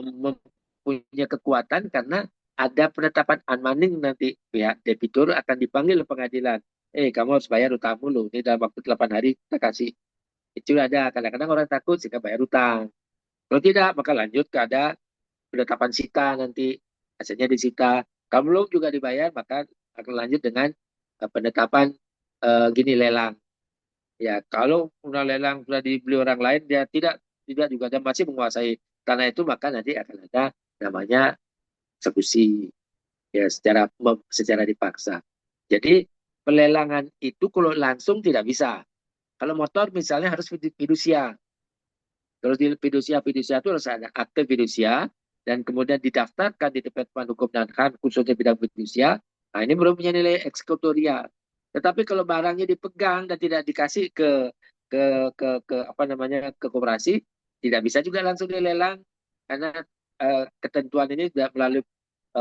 mempunyai kekuatan karena ada penetapan unmanding, nanti pihak debitur akan dipanggil ke pengadilan. Kamu harus bayar utangmu loh. Ini dalam waktu 8 hari kita kasih. Itu ada. Kadang-kadang orang takut sehingga bayar utang. Kalau tidak, maka lanjut ke ada penetapan sita nanti. Asetnya disita. Kalau belum juga dibayar, maka akan lanjut dengan penetapan lelang. Ya, kalau undang lelang sudah dibeli orang lain, dia tidak juga dia masih menguasai tanah itu, maka nanti akan ada namanya eksekusi ya secara dipaksa. Jadi pelelangan itu kalau langsung tidak bisa. Kalau motor misalnya harus fidusia. Kalau di fidusia itu harus ada akte fidusia dan kemudian didaftarkan di Departemen Hukum dan HAM khususnya bidang fidusia. Nah, ini belum punya nilai eksekutorial. Tetapi kalau barangnya dipegang dan tidak dikasih ke koperasi, tidak bisa juga langsung dilelang karena ketentuan ini sudah melalui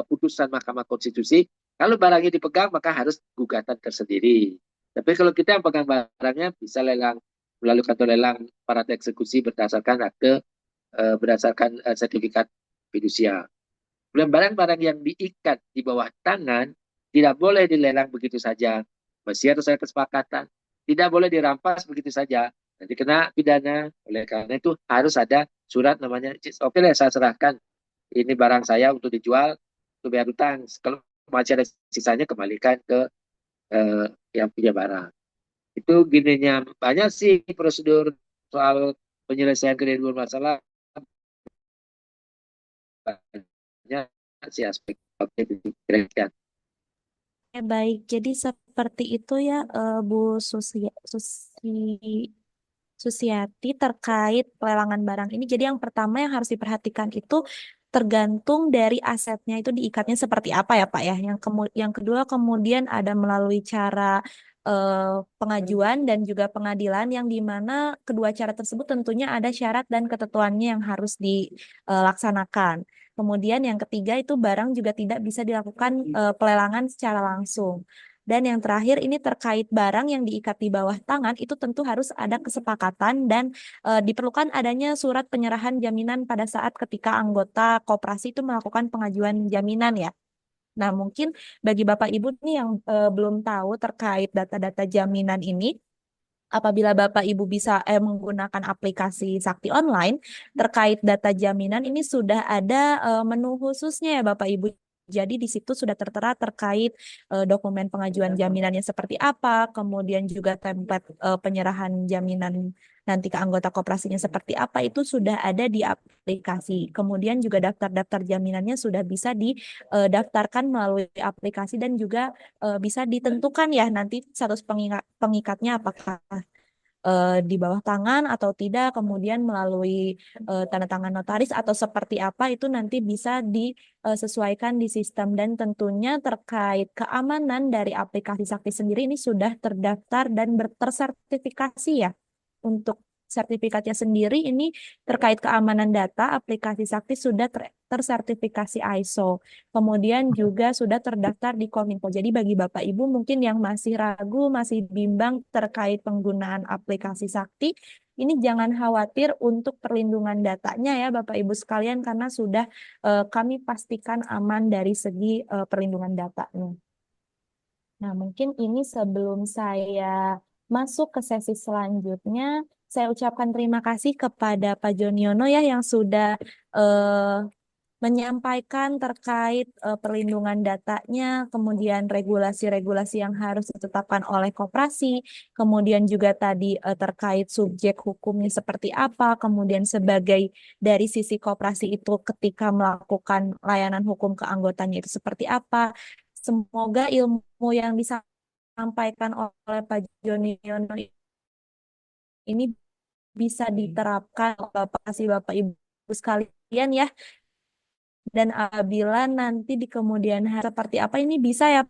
putusan Mahkamah Konstitusi. Kalau barangnya dipegang maka harus gugatan tersendiri. Tapi kalau kita yang pegang barangnya bisa lelang melalui kantor lelang para eksekusi berdasarkan akte berdasarkan sertifikat fidusia. Kemudian barang-barang yang diikat di bawah tangan tidak boleh dilelang begitu saja. Mesti harus ada kesepakatan. Tidak boleh dirampas begitu saja. Nanti kena pidana. Oleh karena itu harus ada surat namanya, oke lah saya serahkan. Ini barang saya untuk dijual, untuk bayar utang. Kalau masih ada sisanya kembalikan ke yang punya barang. Itu gininya. Banyak sih prosedur soal penyelesaian kredit bermasalah. Banyak sih aspek kira-kira. Baik, jadi seperti itu ya Bu Susiati terkait pelelangan barang ini. Jadi yang pertama yang harus diperhatikan itu tergantung dari asetnya itu diikatnya seperti apa ya Pak ya. Yang kedua kemudian ada melalui cara pengajuan dan juga pengadilan yang dimana kedua cara tersebut tentunya ada syarat dan ketentuannya yang harus dilaksanakan. Kemudian yang ketiga itu barang juga tidak bisa dilakukan pelelangan secara langsung. Dan yang terakhir ini terkait barang yang diikat di bawah tangan itu tentu harus ada kesepakatan dan diperlukan adanya surat penyerahan jaminan pada saat ketika anggota koperasi itu melakukan pengajuan jaminan ya. Nah, mungkin bagi Bapak Ibu nih yang belum tahu terkait data-data jaminan ini, apabila Bapak Ibu bisa menggunakan aplikasi Sakti Online terkait data jaminan ini sudah ada menu khususnya ya Bapak Ibu. Jadi di situ sudah tertera terkait dokumen pengajuan jaminannya seperti apa, kemudian juga template penyerahan jaminan nanti ke anggota koperasinya seperti apa itu sudah ada di aplikasi. Kemudian juga daftar-daftar jaminannya sudah bisa didaftarkan melalui aplikasi dan juga bisa ditentukan ya nanti status pengikatnya apakah di bawah tangan atau tidak, kemudian melalui tanda tangan notaris atau seperti apa itu nanti bisa disesuaikan di sistem dan tentunya terkait keamanan dari aplikasi Sakti sendiri ini sudah terdaftar dan tersertifikasi ya. Untuk sertifikatnya sendiri ini terkait keamanan data aplikasi Sakti sudah tersertifikasi ISO. Kemudian juga sudah terdaftar di Kominfo. Jadi bagi Bapak Ibu mungkin yang masih ragu, masih bimbang terkait penggunaan aplikasi Sakti, ini jangan khawatir untuk perlindungan datanya ya Bapak Ibu sekalian karena sudah kami pastikan aman dari segi perlindungan datanya. Nah, mungkin ini sebelum saya masuk ke sesi selanjutnya, saya ucapkan terima kasih kepada Pak Joniono ya yang sudah eh, menyampaikan terkait perlindungan datanya, kemudian regulasi-regulasi yang harus ditetapkan oleh koperasi, kemudian juga tadi terkait subjek hukumnya seperti apa, kemudian sebagai dari sisi koperasi itu ketika melakukan layanan hukum ke anggotanya itu seperti apa. Semoga ilmu yang disampaikan oleh Pak Joni Yono ini bisa diterapkan oleh Bapak Ibu sekalian ya. Dan apabila nanti di kemudian hari seperti apa ini bisa ya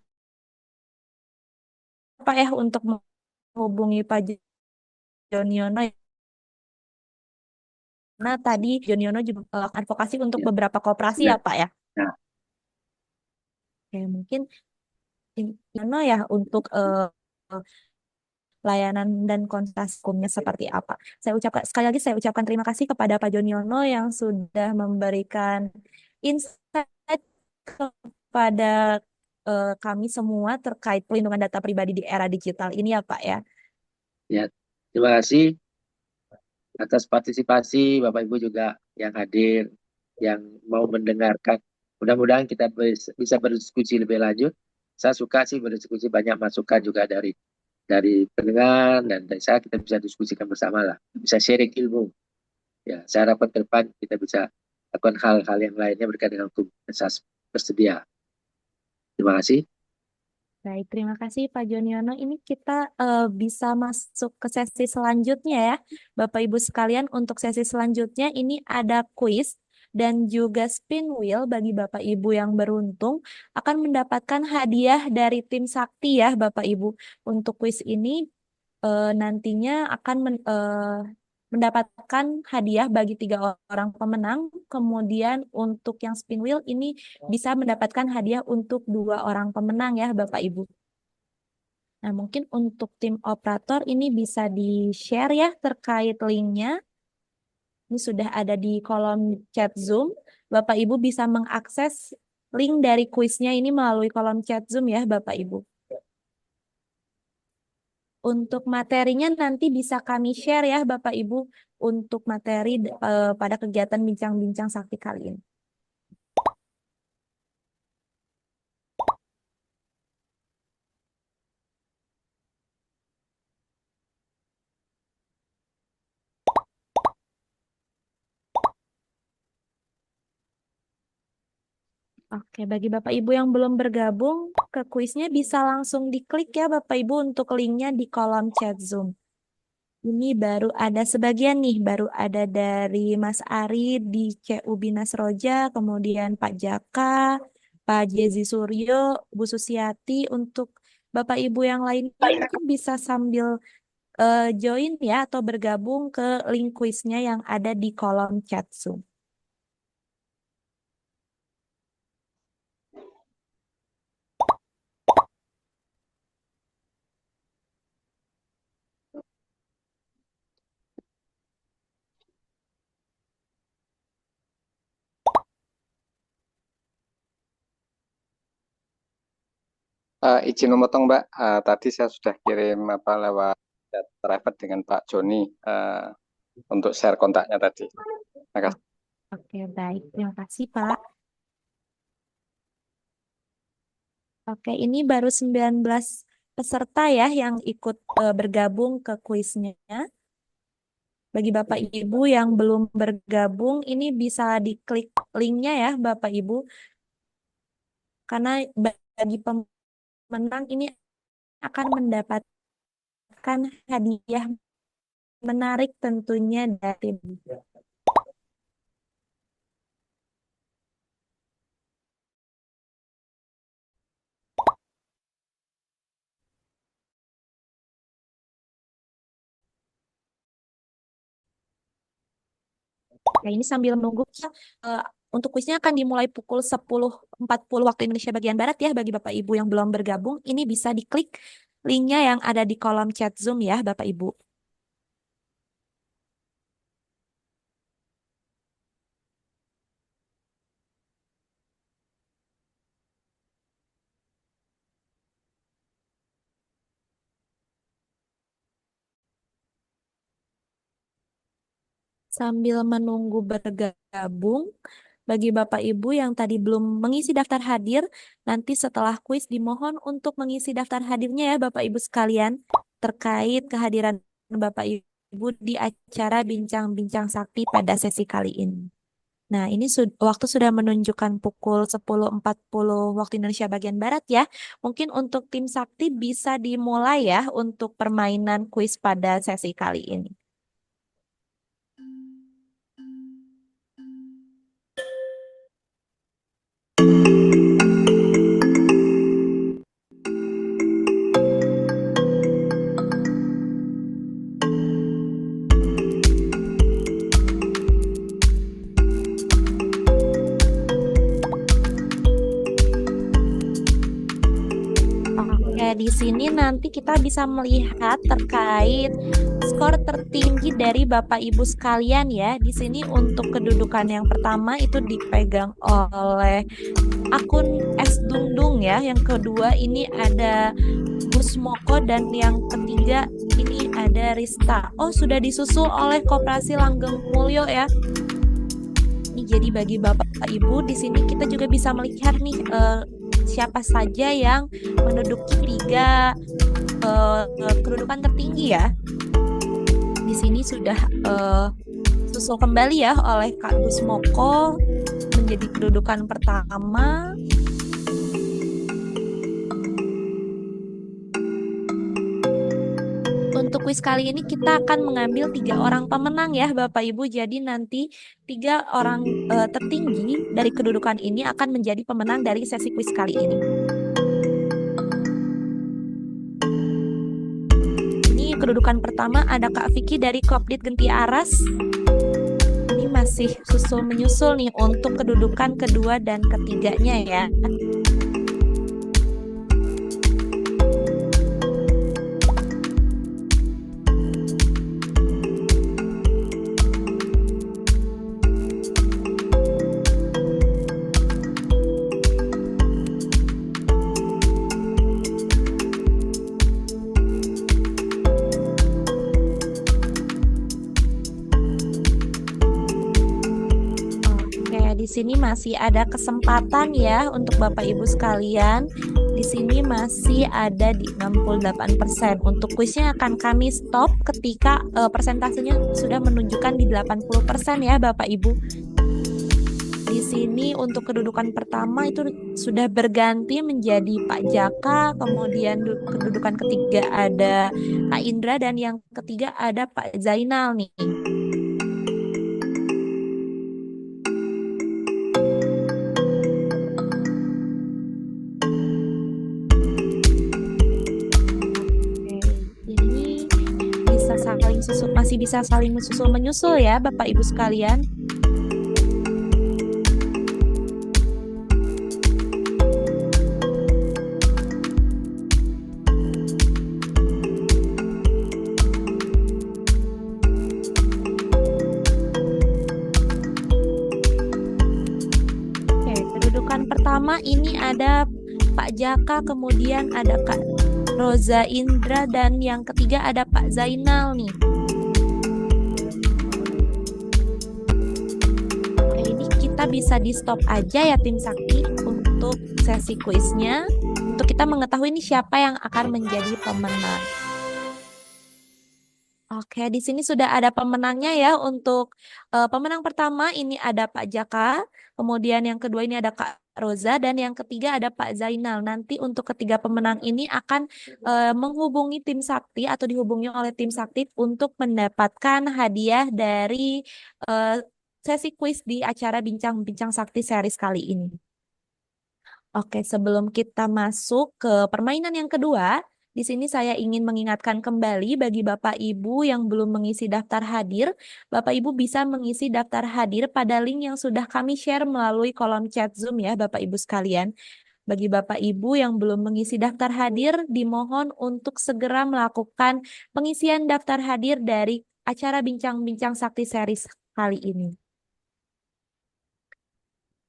Pak ya untuk menghubungi Pak Joniono. Nah tadi Joniono juga advokasi untuk Ya, beberapa koperasi ya benar. Pak ya. Nah, Oke, mungkin Joniono ya untuk layanan dan konsultasi hukumnya seperti apa. Saya ucapkan sekali lagi saya ucapkan terima kasih kepada Pak Joniono yang sudah memberikan insight kepada kami semua terkait pelindungan data pribadi di era digital ini ya Pak ya. ya, terima kasih atas partisipasi Bapak Ibu juga yang hadir, yang mau mendengarkan. Mudah-mudahan kita bisa berdiskusi lebih lanjut. Saya suka sih berdiskusi, banyak masukan juga dari pendengar dan dari saya, kita bisa diskusikan bersama lah, bisa sharing ilmu. Ya, saya harapkan ke depan kita bisa lakukan hal-hal yang lainnya berkaitan dengan hukum yang saya bersedia. Terima kasih. Baik, terima kasih Pak Joniono. Ini kita bisa masuk ke sesi selanjutnya ya. Bapak Ibu sekalian, untuk sesi selanjutnya ini ada kuis dan juga spin wheel bagi Bapak Ibu yang beruntung akan mendapatkan hadiah dari tim Sakti ya Bapak Ibu. Untuk kuis ini nantinya akan mendapatkan hadiah bagi 3 orang pemenang. Kemudian untuk yang spin wheel ini bisa mendapatkan hadiah untuk 2 orang pemenang ya Bapak Ibu. Nah mungkin untuk tim operator ini bisa di-share ya terkait linknya. Ini sudah ada di kolom chat Zoom. Bapak Ibu bisa mengakses link dari kuisnya ini melalui kolom chat Zoom ya Bapak Ibu. Untuk materinya nanti bisa kami share ya Bapak Ibu untuk materi pada kegiatan bincang-bincang sakti kali ini. Oke, bagi Bapak Ibu yang belum bergabung ke kuisnya bisa langsung diklik ya Bapak Ibu untuk linknya di kolom chat Zoom. Ini baru ada sebagian nih, baru ada dari Mas Ari di CU Binas Roja, kemudian Pak Jaka, Pak Jezi Suryo, Bu Susiati. Untuk Bapak Ibu yang lainnya mungkin bisa sambil join ya atau bergabung ke link kuisnya yang ada di kolom chat Zoom. Izin memotong Mbak, tadi saya sudah kirim lewat chat private dengan Pak Joni untuk share kontaknya tadi. Terima kasih. Oke, baik. Terima kasih, Pak. Oke, ini baru 19 peserta ya yang ikut bergabung ke kuisnya. Bagi Bapak Ibu yang belum bergabung, ini bisa diklik linknya ya Bapak Ibu. Karena bagi pemenang ini akan mendapatkan hadiah menarik tentunya dari tim. Nah, ini sambil menunggu untuk kuisnya akan dimulai pukul 10.40 waktu Indonesia bagian Barat ya bagi Bapak Ibu yang belum bergabung. Ini bisa diklik linknya yang ada di kolom chat Zoom ya Bapak Ibu. Sambil menunggu bergabung, bagi Bapak Ibu yang tadi belum mengisi daftar hadir, nanti setelah kuis dimohon untuk mengisi daftar hadirnya ya Bapak Ibu sekalian terkait kehadiran Bapak Ibu di acara Bincang-Bincang Sakti pada sesi kali ini. Nah, ini waktu sudah menunjukkan pukul 10.40 waktu Indonesia bagian Barat ya. Mungkin untuk tim Sakti bisa dimulai ya untuk permainan kuis pada sesi kali ini. Di sini nanti kita bisa melihat terkait skor tertinggi dari Bapak Ibu sekalian ya. Di sini untuk kedudukan yang pertama itu dipegang oleh akun S Dungdung ya. Yang kedua ini ada Gus Moko dan yang ketiga ini ada Rista. Oh, sudah disusul oleh Koperasi Langgeng Mulyo ya. Ini jadi bagi Bapak Ibu di sini kita juga bisa melihat nih siapa saja yang menduduki 3 kedudukan tertinggi ya. Di sini sudah susul kembali ya oleh Kak Gus Moko menjadi kedudukan pertama. Untuk kuis kali ini kita akan mengambil 3 orang pemenang ya Bapak Ibu. Jadi nanti 3 orang tertinggi dari kedudukan ini akan menjadi pemenang dari sesi kuis kali ini. Ini kedudukan pertama ada Kak Vicky dari Kopdit Genti Aras. Ini masih susul menyusul nih untuk kedudukan kedua dan ketiganya ya. Di sini masih ada kesempatan ya untuk Bapak Ibu sekalian. Di sini masih ada di 68%. Untuk kuisnya akan kami stop ketika persentasenya sudah menunjukkan di 80% ya Bapak Ibu. Di sini untuk kedudukan pertama itu sudah berganti menjadi Pak Jaka, kemudian kedudukan ketiga ada Kak Indra dan yang ketiga ada Pak Zainal nih. Masih bisa saling menyusul ya Bapak Ibu sekalian. Oke, kedudukan pertama ini ada Pak Jaka, kemudian ada Kak Roza Indra, dan yang ketiga ada Pak Zainal nih. Oke, ini kita bisa di stop aja ya tim Sakti untuk sesi kuisnya, untuk kita mengetahui ini siapa yang akan menjadi pemenang. Oke, di sini sudah ada pemenangnya ya. Untuk pemenang pertama ini ada Pak Jaka, kemudian yang kedua ini ada Kak Roza, dan yang ketiga ada Pak Zainal. Nanti untuk ketiga pemenang ini akan menghubungi tim Sakti atau dihubungi oleh tim Sakti untuk mendapatkan hadiah dari eh, sesi kuis di acara Bincang-Bincang Sakti series kali ini. Oke, sebelum kita masuk ke permainan yang kedua, di sini saya ingin mengingatkan kembali bagi Bapak Ibu yang belum mengisi daftar hadir, Bapak Ibu bisa mengisi daftar hadir pada link yang sudah kami share melalui kolom chat Zoom ya, Bapak Ibu sekalian. Bagi Bapak Ibu yang belum mengisi daftar hadir, dimohon untuk segera melakukan pengisian daftar hadir dari acara Bincang-Bincang Sakti series kali ini.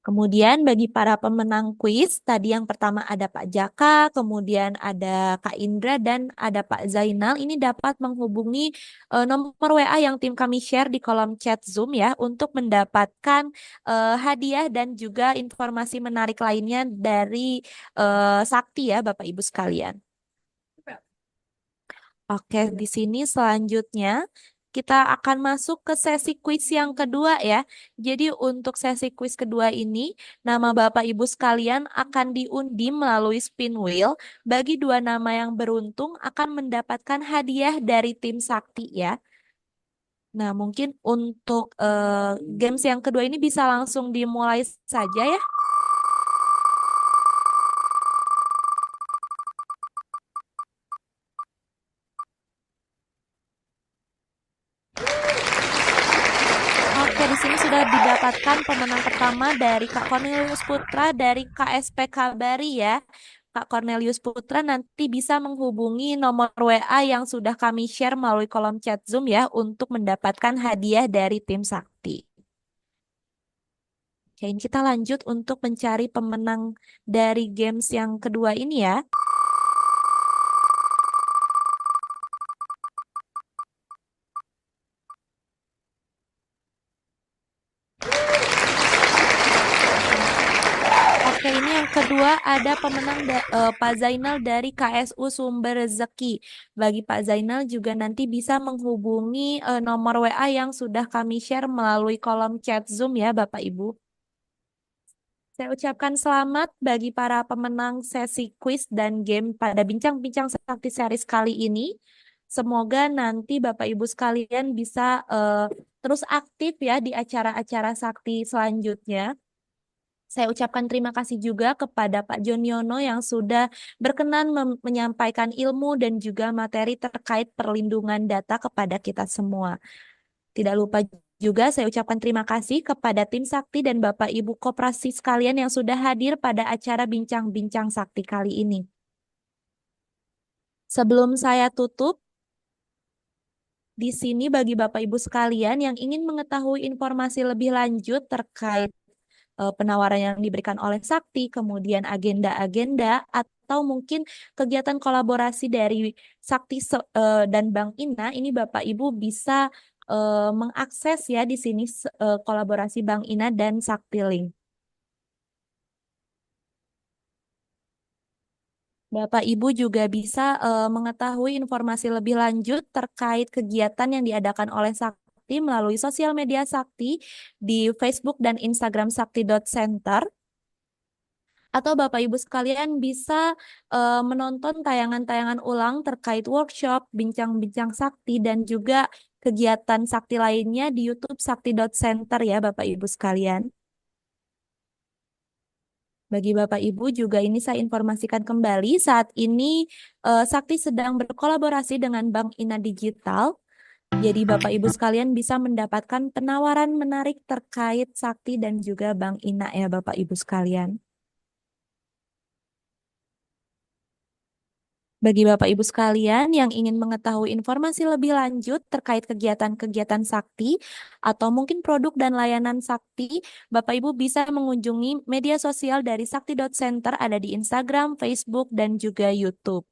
Kemudian bagi para pemenang kuis, tadi yang pertama ada Pak Jaka, kemudian ada Kak Indra, dan ada Pak Zainal. Ini dapat menghubungi nomor WA yang tim kami share di kolom chat Zoom ya, untuk mendapatkan hadiah dan juga informasi menarik lainnya dari Sakti ya Bapak Ibu sekalian. Oke, di sini selanjutnya kita akan masuk ke sesi kuis yang kedua ya. Jadi untuk sesi kuis kedua ini, nama Bapak Ibu sekalian akan diundi melalui spin wheel. Bagi dua nama yang beruntung akan mendapatkan hadiah dari tim Sakti ya. Nah, mungkin untuk games yang kedua ini bisa langsung dimulai saja ya. Oke, di sini sudah didapatkan pemenang pertama dari Kak Cornelius Putra dari KSP Kabari ya. Kak Cornelius Putra nanti bisa menghubungi nomor WA yang sudah kami share melalui kolom chat Zoom ya untuk mendapatkan hadiah dari tim Sakti. Oke, ini kita lanjut untuk mencari pemenang dari games yang kedua ini ya. Oke, ini yang kedua ada pemenang Pak Zainal dari KSU Sumber Rezeki. Bagi Pak Zainal juga nanti bisa menghubungi nomor WA yang sudah kami share melalui kolom chat Zoom ya Bapak Ibu. Saya ucapkan selamat bagi para pemenang sesi kuis dan game pada Bincang-Bincang Sakti series kali ini. Semoga nanti Bapak Ibu sekalian bisa terus aktif ya di acara-acara Sakti selanjutnya. Saya ucapkan terima kasih juga kepada Pak Jonyono yang sudah berkenan menyampaikan ilmu dan juga materi terkait perlindungan data kepada kita semua. Tidak lupa juga saya ucapkan terima kasih kepada tim Sakti dan Bapak Ibu Koperasi sekalian yang sudah hadir pada acara Bincang-Bincang Sakti kali ini. Sebelum saya tutup, di sini bagi Bapak Ibu sekalian yang ingin mengetahui informasi lebih lanjut terkait penawaran yang diberikan oleh Sakti, kemudian agenda-agenda, atau mungkin kegiatan kolaborasi dari Sakti dan Bank Ina, ini Bapak Ibu bisa mengakses ya di sini kolaborasi Bank Ina dan Sakti Link. Bapak Ibu juga bisa mengetahui informasi lebih lanjut terkait kegiatan yang diadakan oleh Sakti melalui sosial media Sakti di Facebook dan Instagram sakti.center. Atau Bapak Ibu sekalian bisa menonton tayangan-tayangan ulang terkait workshop, bincang-bincang Sakti, dan juga kegiatan Sakti lainnya di YouTube sakti.center ya Bapak Ibu sekalian. Bagi Bapak Ibu juga ini saya informasikan kembali saat ini Sakti sedang berkolaborasi dengan Bank Ina Digital. Jadi Bapak Ibu sekalian bisa mendapatkan penawaran menarik terkait Sakti dan juga Bank Ina ya Bapak Ibu sekalian. Bagi Bapak Ibu sekalian yang ingin mengetahui informasi lebih lanjut terkait kegiatan-kegiatan Sakti atau mungkin produk dan layanan Sakti, Bapak Ibu bisa mengunjungi media sosial dari Sakti.Center ada di Instagram, Facebook, dan juga YouTube.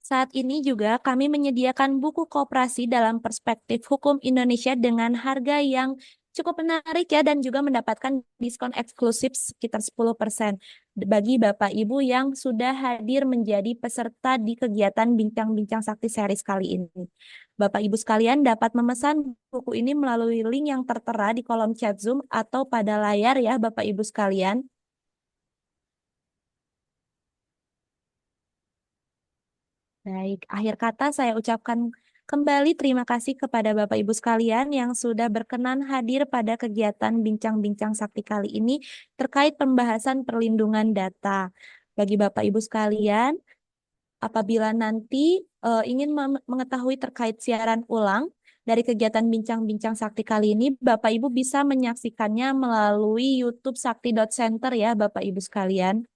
Saat ini juga kami menyediakan buku koperasi dalam perspektif hukum Indonesia dengan harga yang cukup menarik ya dan juga mendapatkan diskon eksklusif sekitar 10% bagi Bapak Ibu yang sudah hadir menjadi peserta di kegiatan Bincang-Bincang Sakti series kali ini. Bapak Ibu sekalian dapat memesan buku ini melalui link yang tertera di kolom chat Zoom atau pada layar ya Bapak Ibu sekalian. Baik, akhir kata saya ucapkan kembali terima kasih kepada Bapak Ibu sekalian yang sudah berkenan hadir pada kegiatan Bincang-Bincang Sakti kali ini terkait pembahasan perlindungan data. Bagi Bapak Ibu sekalian, apabila nanti ingin mengetahui terkait siaran ulang dari kegiatan Bincang-Bincang Sakti kali ini, Bapak Ibu bisa menyaksikannya melalui YouTube Sakti.Center ya Bapak Ibu sekalian.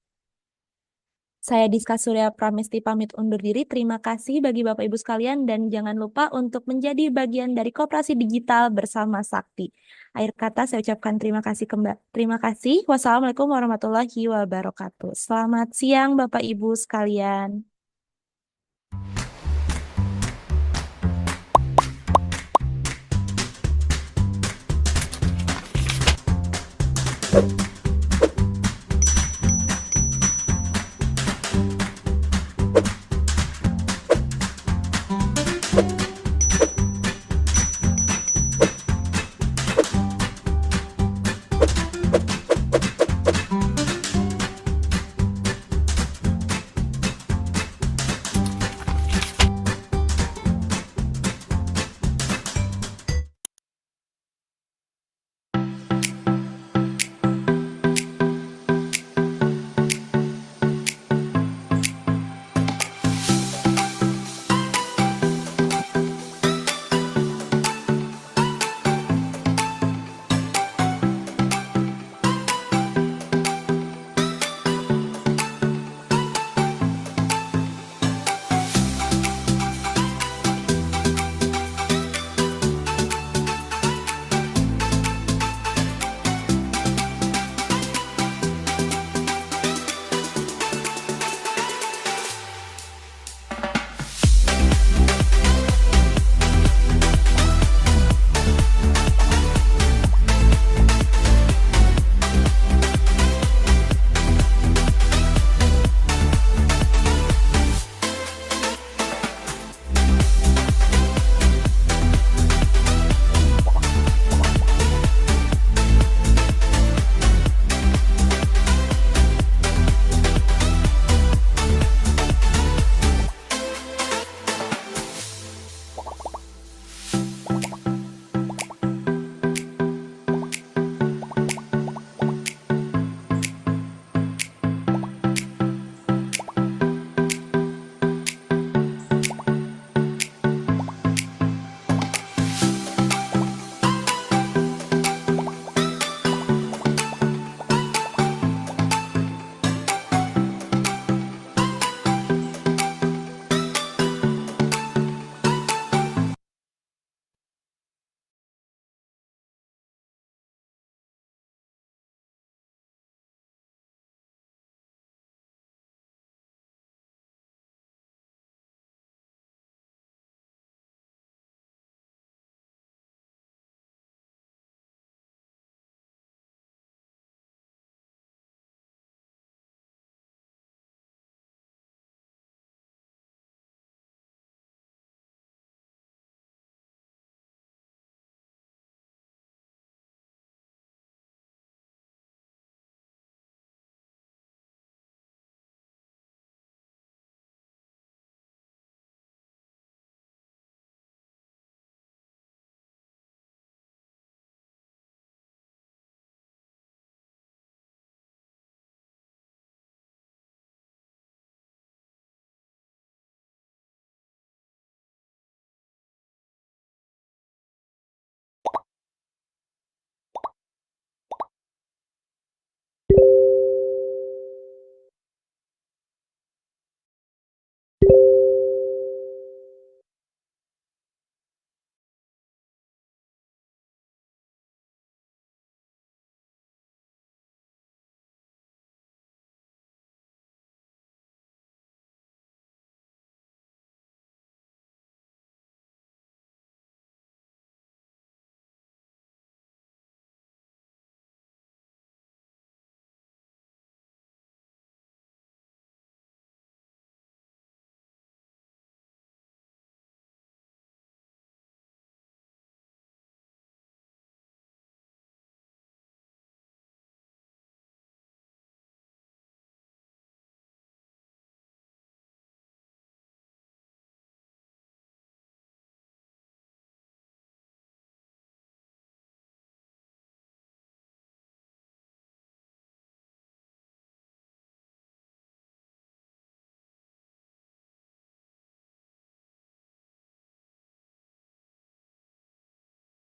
Saya Diska Surya Pramesti pamit undur diri. Terima kasih bagi Bapak Ibu sekalian dan jangan lupa untuk menjadi bagian dari Koperasi Digital bersama Sakti. Akhir kata saya ucapkan terima kasih kembali. Terima kasih. Wassalamualaikum warahmatullahi wabarakatuh. Selamat siang Bapak Ibu sekalian.